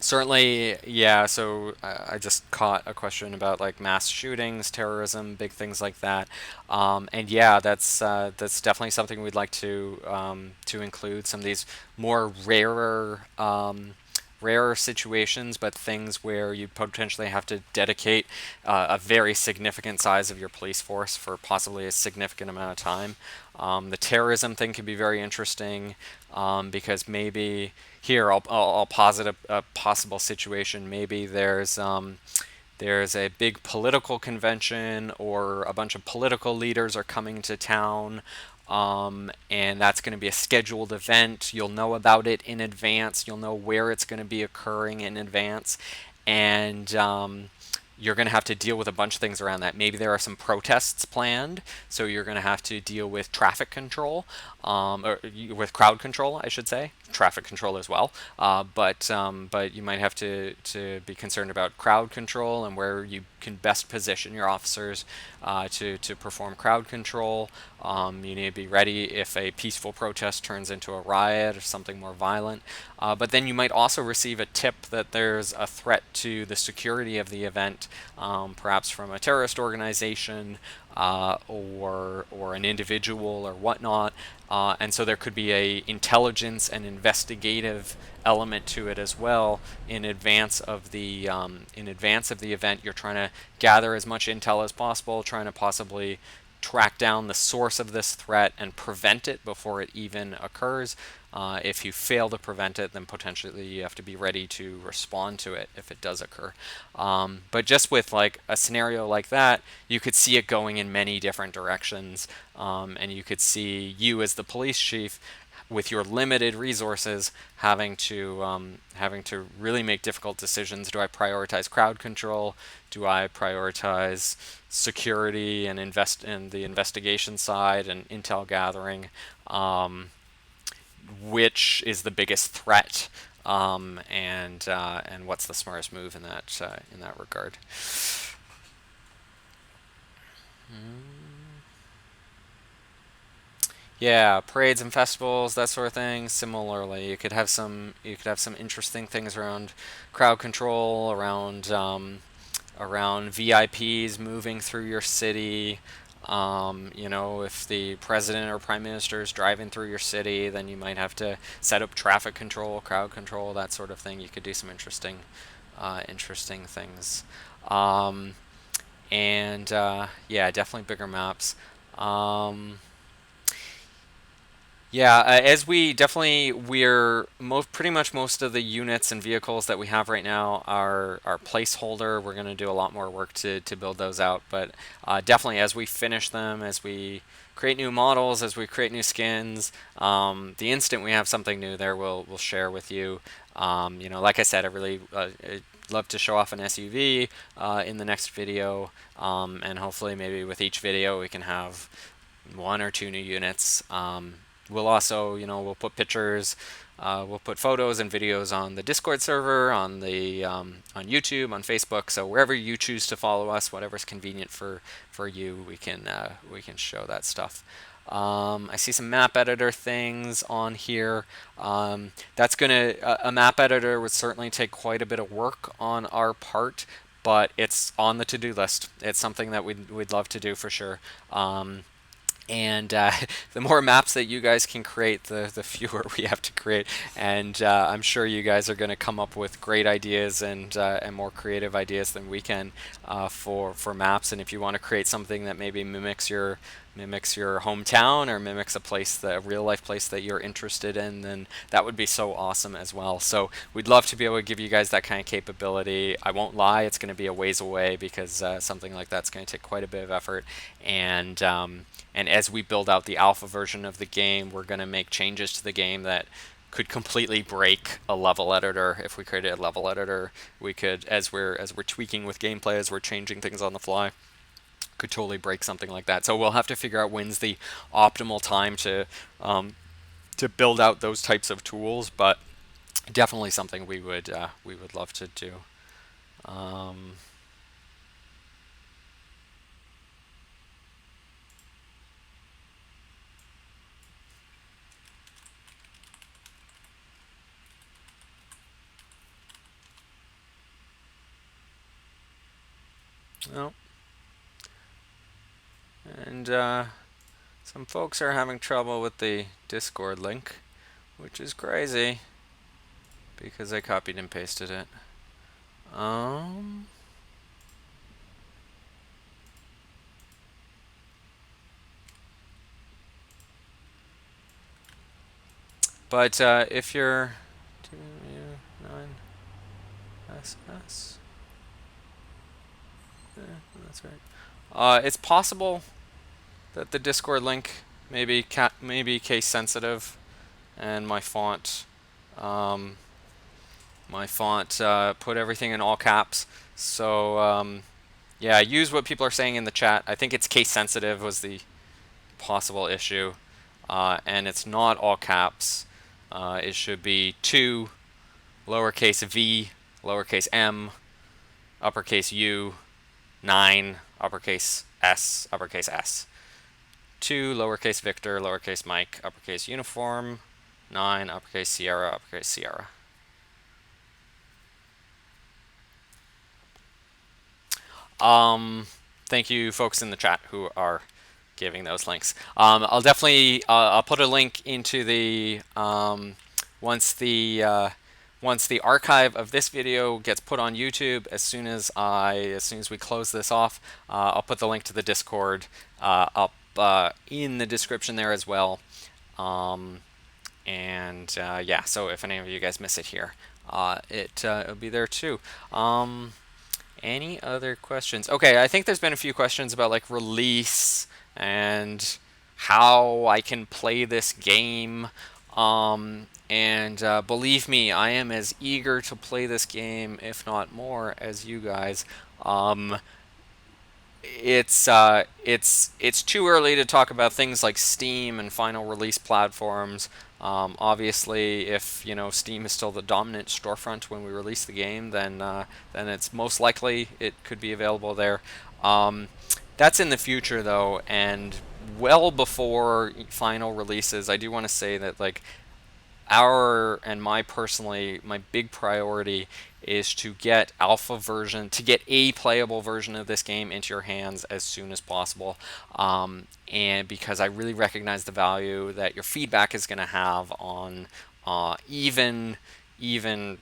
S1: Certainly, yeah. So I just caught a question about like mass shootings, terrorism, big things like that, and yeah, that's definitely something we'd like to include some of these more rarer rarer situations, but things where you potentially have to dedicate a very significant size of your police force for possibly a significant amount of time. The terrorism thing can be very interesting because maybe here I'll posit a possible situation. Maybe there's a big political convention or a bunch of political leaders are coming to town, and that's going to be a scheduled event. You'll know about it in advance. You'll know where it's going to be occurring in advance, and you're going to have to deal with a bunch of things around that. Maybe there are some protests planned, so you're going to have to deal with traffic control, or with crowd control, I should say, traffic control as well. But you might have to be concerned about crowd control and where you can best position your officers to perform crowd control. You need to be ready if a peaceful protest turns into a riot or something more violent. But then you might also receive a tip that there's a threat to the security of the event, perhaps from a terrorist organization or an individual or whatnot. And so there could be a intelligence and investigative element to it as well. In advance of the event, you're trying to gather as much intel as possible, trying to possibly track down the source of this threat and prevent it before it even occurs. If you fail to prevent it, then potentially you have to be ready to respond to it if it does occur. But just with like a scenario like that, you could see it going in many different directions, and you could see you as the police chief with your limited resources having to really make difficult decisions. Do I prioritize crowd control? Do I prioritize security and invest in the investigation side and intel gathering? Which is the biggest threat? And what's the smartest move in that regard? Yeah, parades and festivals, that sort of thing. Similarly, you could have some interesting things around crowd control, around VIPs moving through your city. If the president or prime minister is driving through your city, then you might have to set up traffic control, crowd control, that sort of thing. You could do some interesting things. Um, and yeah, definitely bigger maps. Um, Yeah, as we definitely pretty much most of the units and vehicles that we have right now are placeholder. We're going to do a lot more work to build those out, but definitely as we finish them, as we create new models, as we create new skins, the instant we have something new there, we'll share with you. Like I said, I'd love to show off an SUV in the next video, and hopefully maybe with each video we can have one or two new units. We'll also, we'll put pictures, we'll put photos and videos on the Discord server, on YouTube, on Facebook. So wherever you choose to follow us, whatever's convenient for you, we can show that stuff. I see some map editor things on here. A map editor would certainly take quite a bit of work on our part, but it's on the to-do list. It's something that we'd love to do for sure. And the more maps that you guys can create, the fewer we have to create. And I'm sure you guys are going to come up with great ideas and more creative ideas than we can for maps. And if you want to create something that maybe mimics your hometown or mimics a real life place that you're interested in, then that would be so awesome as well. So we'd love to be able to give you guys that kind of capability. I won't lie, it's going to be a ways away because something like that's going to take quite a bit of effort. And as we build out the alpha version of the game, we're going to make changes to the game that could completely break a level editor. If we created a level editor, we could, as we're tweaking with gameplay, as we're changing things on the fly, could totally break something like that. So we'll have to figure out when's the optimal time to build out those types of tools. But definitely something we would love to do. Um, well, and some folks are having trouble with the Discord link, which is crazy because I copied and pasted it. But if you're 9SS, that's right. It's possible that the Discord link may be case sensitive, and my font put everything in all caps. So yeah, use what people are saying in the chat. I think it's case sensitive was the possible issue, and it's not all caps. It should be 2, lowercase v, lowercase m, uppercase U, 9, uppercase S, uppercase S. 2, lowercase Victor, lowercase Mike, uppercase Uniform, 9, uppercase Sierra, uppercase Sierra. Thank you folks in the chat who are giving those links. I'll definitely I'll put a link into the once the archive of this video gets put on YouTube. As soon as we close this off, I'll put the link to the Discord up in the description there as well. Yeah, so if any of you guys miss it here, it'll be there too. Any other questions? Okay, I think there's been a few questions about like release and how I can play this game. Believe me, I am as eager to play this game, if not more, as you guys. It's too early to talk about things like Steam and final release platforms. Obviously, if Steam is still the dominant storefront when we release the game, then it's most likely it could be available there. That's in the future though, and well before final releases. I do want to say that like my big priority is to get a playable version of this game into your hands as soon as possible. And because I really recognize the value that your feedback is going to have on even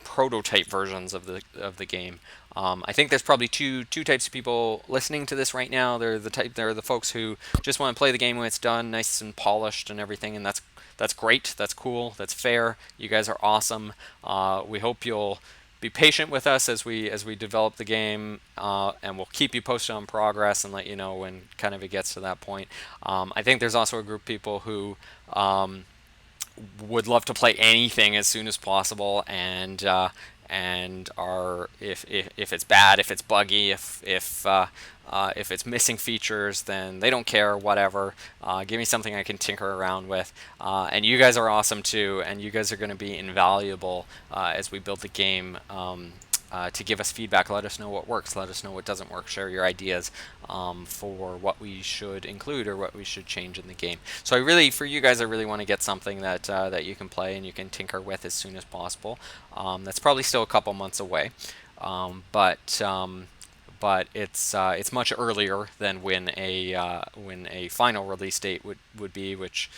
S1: prototype versions of the game. I think there's probably two types of people listening to this right now. They're the folks who just want to play the game when it's done, nice and polished and everything, and that's great. That's cool. That's fair. You guys are awesome. We hope you'll be patient with us as we develop the game, and we'll keep you posted on progress and let you know when kind of it gets to that point. I think there's also a group of people who would love to play anything as soon as possible, and are if it's bad, if it's buggy, if it's missing features, then they don't care. Whatever, give me something I can tinker around with. And you guys are awesome too, and you guys are going to be invaluable as we build the game. To give us feedback, let us know what works, let us know what doesn't work, share your ideas for what we should include or what we should change in the game. So for you guys, I really want to get something that you can play and you can tinker with as soon as possible. That's probably still a couple months away, but it's much earlier than when a final release date would be, which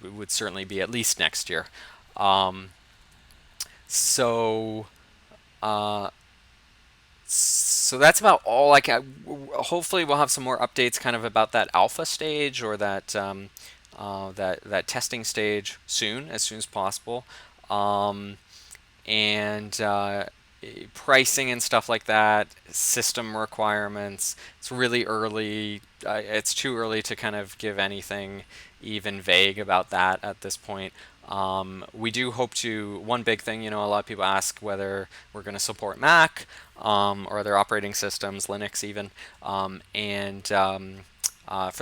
S1: would certainly be at least next year. So that's about all I can. Hopefully, we'll have some more updates, kind of about that alpha stage or that that testing stage soon, as soon as possible, and pricing and stuff like that, system requirements. It's really early. It's too early to kind of give anything even vague about that at this point. We do hope to, one big thing, a lot of people ask whether we're going to support Mac or other operating systems, Linux even. For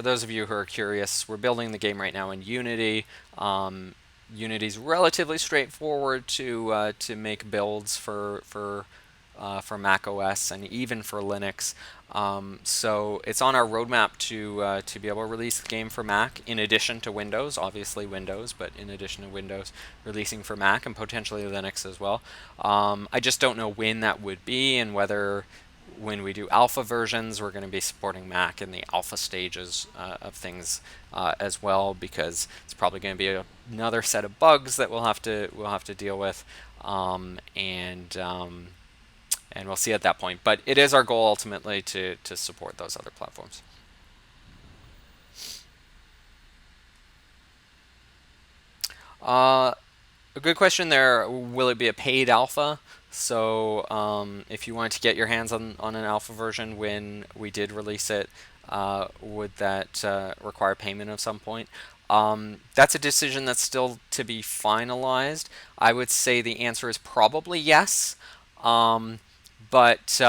S1: those of you who are curious, we're building the game right now in Unity. Unity's relatively straightforward to make builds for Mac OS and even for Linux. So it's on our roadmap to be able to release the game for Mac in addition to Windows, obviously Windows, but in addition to Windows, releasing for Mac and potentially Linux as well. I just don't know when that would be, and whether when we do alpha versions we're going to be supporting Mac in the alpha stages of things as well, because it's probably going to be another set of bugs that we'll have to deal with. and we'll see at that point. But it is our goal ultimately to support those other platforms. A good question there. Will it be a paid alpha? So if you wanted to get your hands on an alpha version when we did release it, would that require payment of some point? That's a decision that's still to be finalized. I would say the answer is probably yes. Um, but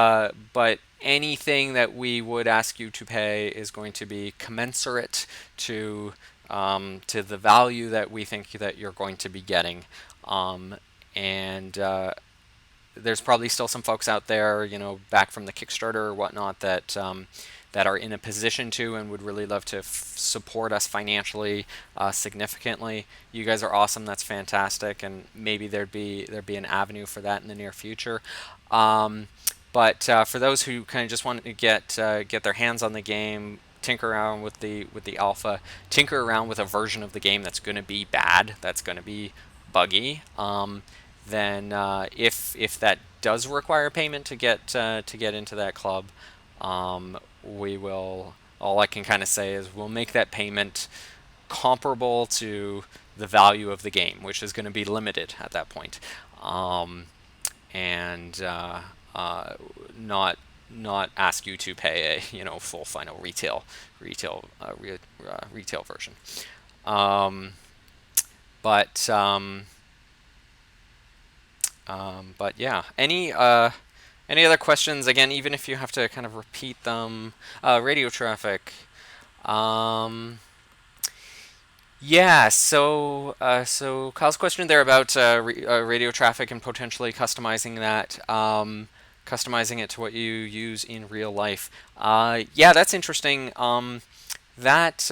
S1: anything that we would ask you to pay is going to be commensurate to the value that we think that you're going to be getting. And there's probably still some folks out there, back from the Kickstarter or whatnot, that are in a position to and would really love to support us financially significantly. You guys are awesome. That's fantastic, and maybe there'd be an avenue for that in the near future. But for those who kind of just want to get their hands on the game, tinker around with the alpha, tinker around with a version of the game that's going to be bad, that's going to be buggy, then if that does require payment to get into that club, we will. All I can kind of say is we'll make that payment comparable to the value of the game, which is going to be limited at that point, and not ask you to pay a full final retail version. Um, but but yeah, any other questions? Again, even if you have to kind of repeat them, radio traffic. Um, yeah, so Kyle's question there about radio traffic and potentially customizing that, customizing it to what you use in real life. Yeah, that's interesting. That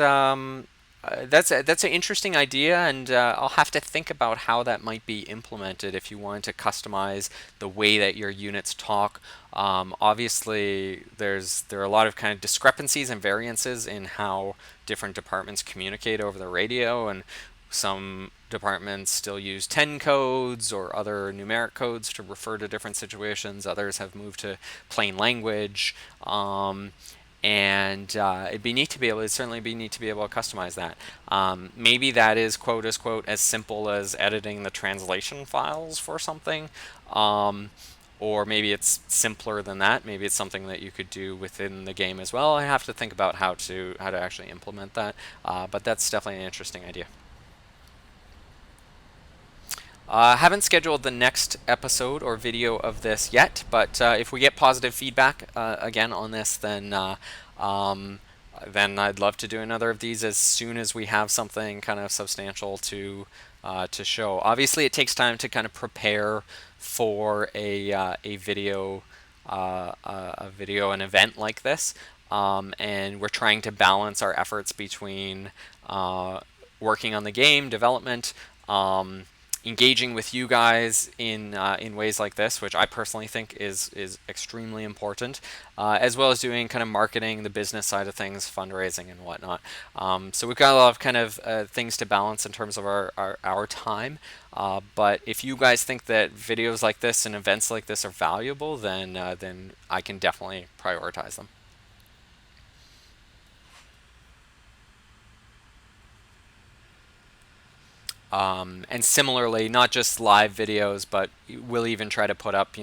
S1: that's an interesting idea, and I'll have to think about how that might be implemented if you wanted to customize the way that your units talk. Obviously, there are a lot of kind of discrepancies and variances in how different departments communicate over the radio, and some departments still use 10 codes or other numeric codes to refer to different situations. Others have moved to plain language. And it'd certainly be neat to be able to customize that. Maybe that is quote as quote as simple as editing the translation files for something, or maybe it's simpler than that. Maybe it's something that you could do within the game as well. I have to think about how to actually implement that, but that's definitely an interesting idea. Haven't scheduled the next episode or video of this yet, but if we get positive feedback again on this, um, then I'd love to do another of these as soon as we have something kind of substantial to show. Obviously, it takes time to kind of prepare for a video an event like this, and we're trying to balance our efforts between working on the game development. Engaging with you guys in ways like this, which I personally think is extremely important, as well as doing kind of marketing, the business side of things, fundraising and whatnot. So we've got a lot of kind of things to balance in terms of our time. But if you guys think that videos like this and events like this are valuable, then I can definitely prioritize them. And similarly, not just live videos, but we'll even try to put up,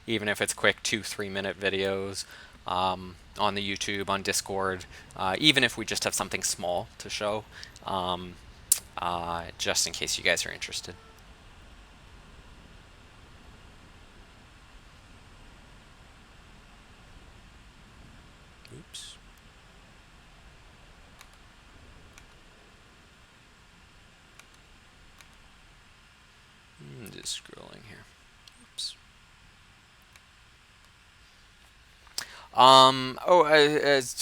S1: even if it's quick 2-3 minute videos on the YouTube, on Discord, even if we just have something small to show, um, just in case you guys are interested. Oops. Just scrolling here. Oops.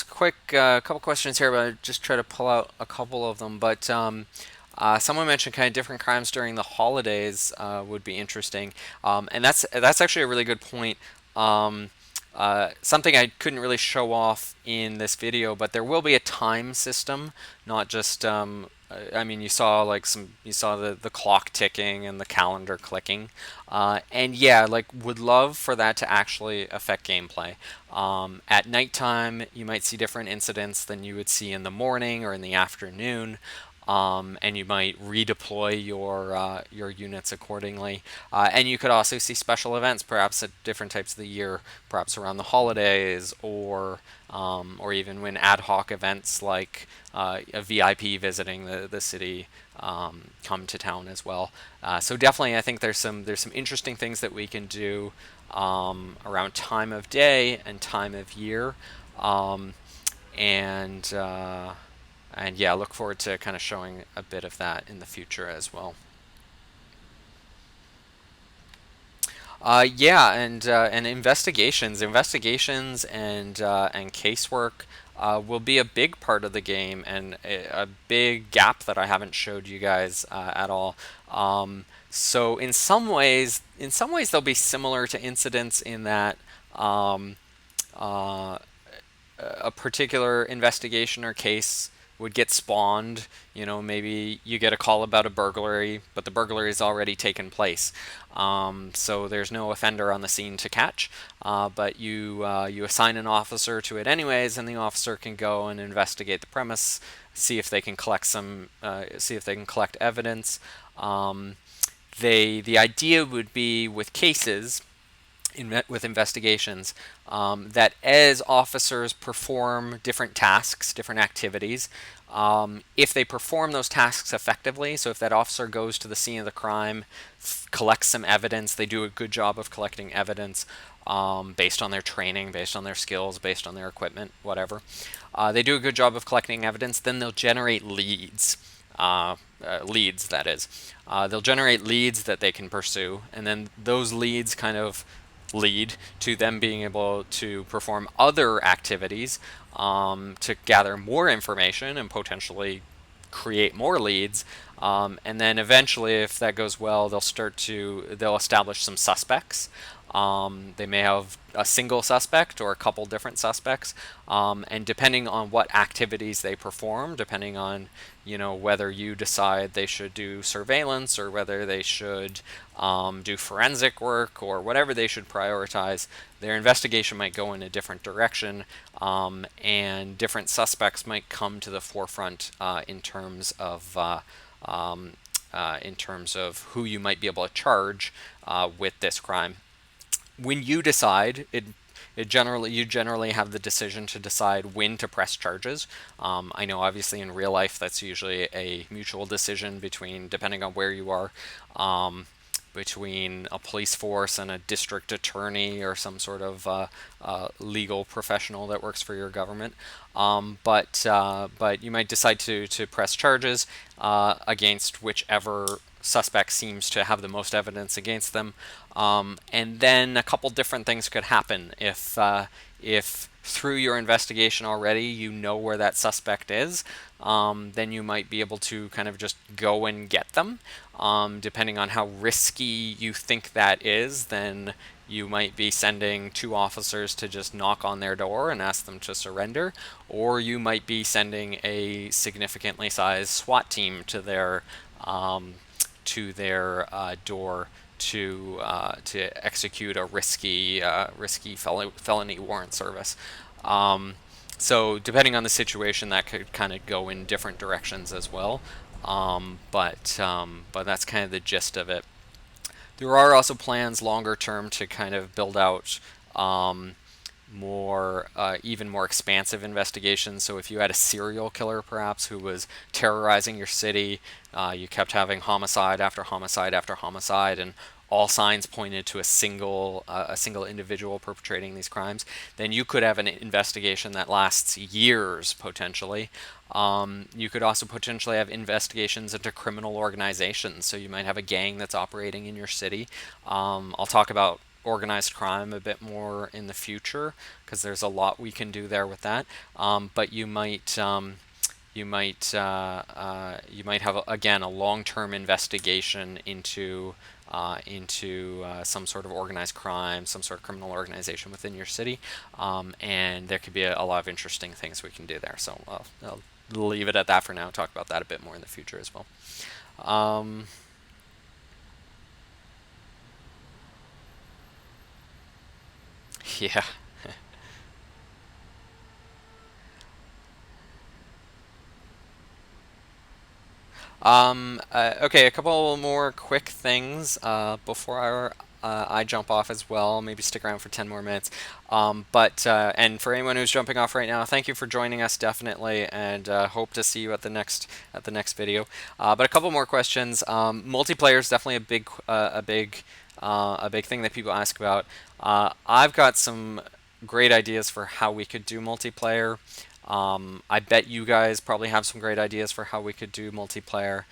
S1: Quick couple questions here, but I just try to pull out a couple of them. But someone mentioned kind of different crimes during the holidays would be interesting, and that's actually a really good point. Something I couldn't really show off in this video, but there will be a time system, not just I mean, you saw the clock ticking and the calendar clicking, and yeah, like would love for that to actually affect gameplay. At nighttime, you might see different incidents than you would see in the morning or in the afternoon. And you might redeploy your units accordingly. And you could also see special events, perhaps at different types of the year, perhaps around the holidays, or even when ad hoc events like a VIP visiting the city come to town as well. So definitely, I think there's some interesting things that we can do around time of day and time of year, um, and uh, and yeah, I look forward to kind of showing a bit of that in the future as well. Yeah, and investigations and casework will be a big part of the game, and a big gap that I haven't showed you guys at all. So in some ways they'll be similar to incidents in that um, uh, a particular investigation or case would get spawned. You know, maybe you get a call about a burglary, but the burglary has already taken place. So there's no offender on the scene to catch, but you assign an officer to it anyways, and the officer can go and investigate the premise, see if they can collect evidence. The idea would be with cases with investigations, that as officers perform different tasks, different activities, if they perform those tasks effectively, so if that officer goes to the scene of the crime, collects some evidence, they do a good job of collecting evidence based on their training, based on their skills, based on their equipment, whatever. They do a good job of collecting evidence, then they'll generate leads. Leads, that is. They'll generate leads that they can pursue, and then those leads kind of lead to them being able to perform other activities to gather more information and potentially create more leads. And then eventually, if that goes well, they'll establish some suspects. They may have a single suspect or a couple different suspects, and depending on what activities they perform, depending on whether you decide they should do surveillance or whether they should do forensic work or whatever they should prioritize, their investigation might go in a different direction, and different suspects might come to the forefront in terms of who you might be able to charge with this crime. When you decide, you generally have the decision to decide when to press charges. I know obviously in real life that's usually a mutual decision depending on where you are, between a police force and a district attorney or some sort of legal professional that works for your government. But you might decide to press charges against whichever suspect seems to have the most evidence against them. And then a couple different things could happen if through your investigation already you know where that suspect is, then you might be able to kind of just go and get them. Depending on how risky you think that is, then you might be sending two officers to just knock on their door and ask them to surrender, or you might be sending a significantly sized SWAT team to their door to execute a risky felony warrant service. So depending on the situation, that could kind of go in different directions as well. But that's kind of the gist of it. There are also plans longer term to kind of build out even more expansive investigations. So if you had a serial killer, perhaps, who was terrorizing your city, you kept having homicide after homicide after homicide, and all signs pointed to a single individual perpetrating these crimes, then you could have an investigation that lasts years potentially. You could also potentially have investigations into criminal organizations. So you might have a gang that's operating in your city. I'll talk about organized crime a bit more in the future because there's a lot we can do there with that. But you might have again a long-term investigation into some sort of organized crime, some sort of criminal organization within your city, and there could be a lot of interesting things we can do there. So I'll leave it at that for now. Talk about that a bit more in the future as well. Um, yeah. Okay, a couple more quick things before I jump off as well. Maybe stick around for 10 more minutes. And for anyone who's jumping off right now, thank you for joining us definitely, and hope to see you at the next video. But a couple more questions. Multiplayer is definitely a big thing that people ask about. I've got some great ideas for how we could do multiplayer. I bet you guys probably have some great ideas for how we could do multiplayer.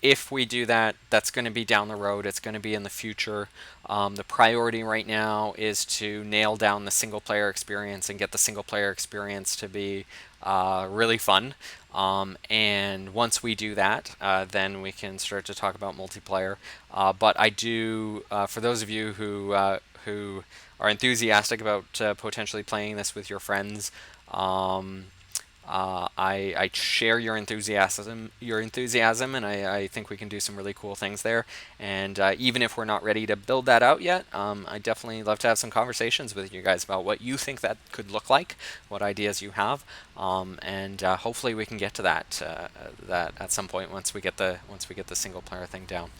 S1: If we do that, that's going to be down the road. It's going to be in the future. The priority right now is to nail down the single player experience and get the single player experience to be really fun. And once we do that, then we can start to talk about multiplayer. But I do, for those of you who are enthusiastic about potentially playing this with your friends, um, I share your enthusiasm, and I think we can do some really cool things there. And even if we're not ready to build that out yet, I definitely love to have some conversations with you guys about what you think that could look like, what ideas you have, and hopefully we can get to that at some point once we get the single player thing down.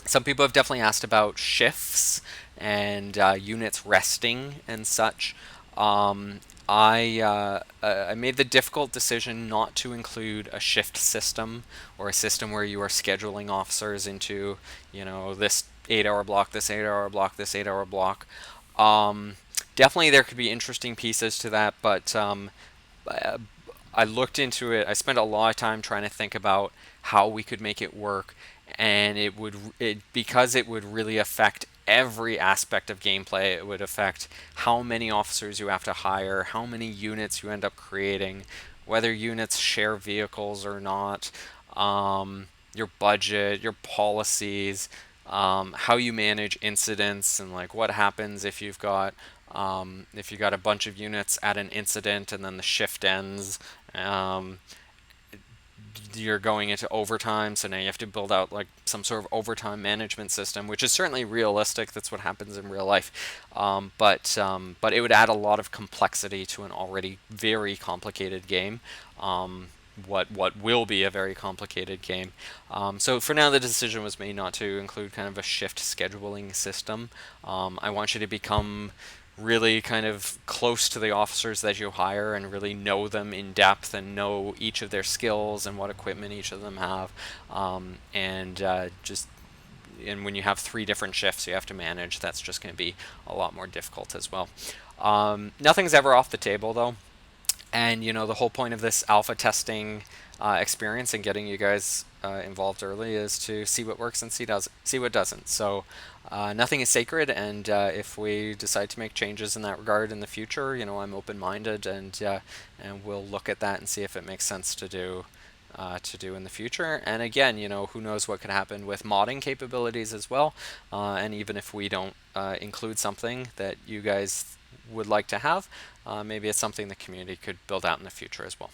S1: Some people have definitely asked about shifts and units resting and such. Um, I made the difficult decision not to include a shift system or a system where you are scheduling officers into, this 8-hour block, this 8-hour block, this 8-hour block. Um, Definitely there could be interesting pieces to that, but I looked into it. I spent a lot of time trying to think about how we could make it work, and because it would really affect every aspect of gameplay. It would affect how many officers you have to hire, how many units you end up creating, whether units share vehicles or not, your budget, your policies, how you manage incidents, and like what happens if you got a bunch of units at an incident and then the shift ends. Um, you're going into overtime, so now you have to build out like some sort of overtime management system, which is certainly realistic. That's what happens in real life, but it would add a lot of complexity to an already very complicated game. What will be a very complicated game. So for now, the decision was made not to include kind of a shift scheduling system. I want you to become really kind of close to the officers that you hire and really know them in depth and know each of their skills and what equipment each of them have. And when you have 3 different shifts you have to manage, that's just going to be a lot more difficult as well. Nothing's ever off the table though. And the whole point of this alpha testing experience and getting you guys involved early is to see what works and see what doesn't. So nothing is sacred, and if we decide to make changes in that regard in the future, I'm open-minded, and we'll look at that and see if it makes sense to do in the future. And again, who knows what could happen with modding capabilities as well. And even if we don't include something that you guys would like to have, maybe it's something the community could build out in the future as well.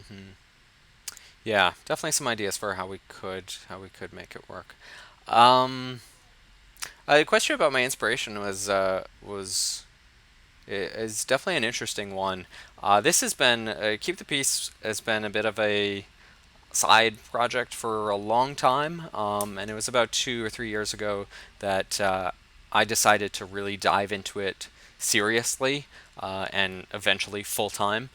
S1: Hmm. Yeah, definitely some ideas for how we could make it work. Um, the question about my inspiration is definitely an interesting one. This has been Keep the Peace has been a bit of a side project for a long time, and it was about 2 or 3 years ago that I decided to really dive into it seriously and eventually full time.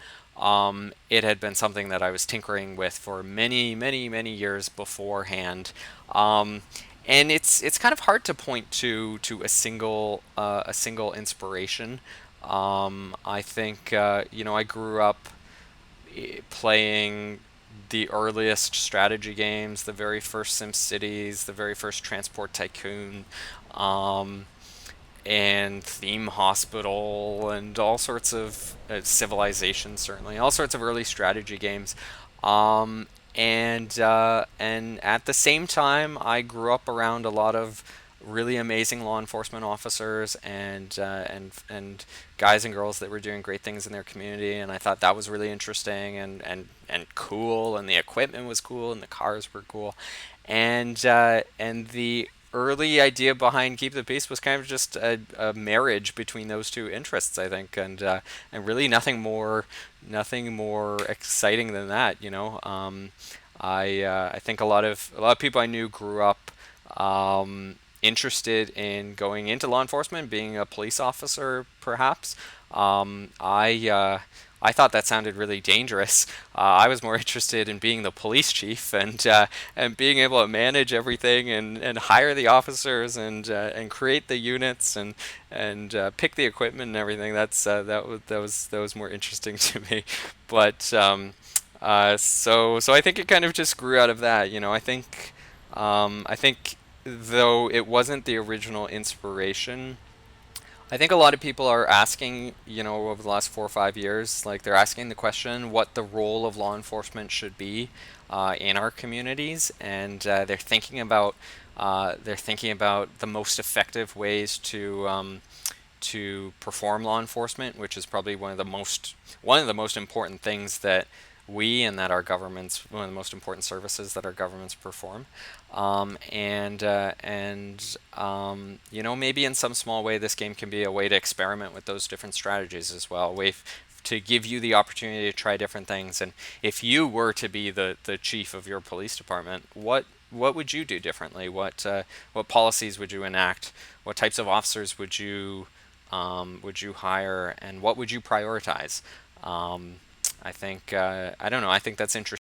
S1: It had been something that I was tinkering with for many, many, many years beforehand. Um, and it's kind of hard to point to a single inspiration. I think I grew up playing the earliest strategy games, the very first SimCities, the very first Transport Tycoon, um, and Theme Hospital, and all sorts of Civilization, certainly, all sorts of early strategy games. And at the same time, I grew up around a lot of really amazing law enforcement officers and guys and girls that were doing great things in their community, and I thought that was really interesting and cool, and the equipment was cool, and the cars were cool, and the early idea behind Keep the Peace was kind of just a marriage between those two interests, I think, and really nothing more exciting than that, you know. I think a lot of people I knew grew up interested in going into law enforcement, being a police officer, perhaps. I thought that sounded really dangerous. I was more interested in being the police chief and being able to manage everything and hire the officers and create the units and pick the equipment and everything. That was more interesting to me. But so I think it kind of just grew out of that. You know, I think though it wasn't the original inspiration, I think a lot of people are asking, you know, over the last 4 or 5 years, like they're asking the question what the role of law enforcement should be in our communities, and they're thinking about the most effective ways to perform law enforcement, which is probably one of the most important things that we and that our governments one of the most important services that our governments perform, you know, maybe in some small way this game can be a way to experiment with those different strategies as well, to give you the opportunity to try different things. And if you were to be the chief of your police department, what would you do differently? What policies would you enact? What types of officers would you hire, and what would you prioritize? I think I don't know. I think that's interesting.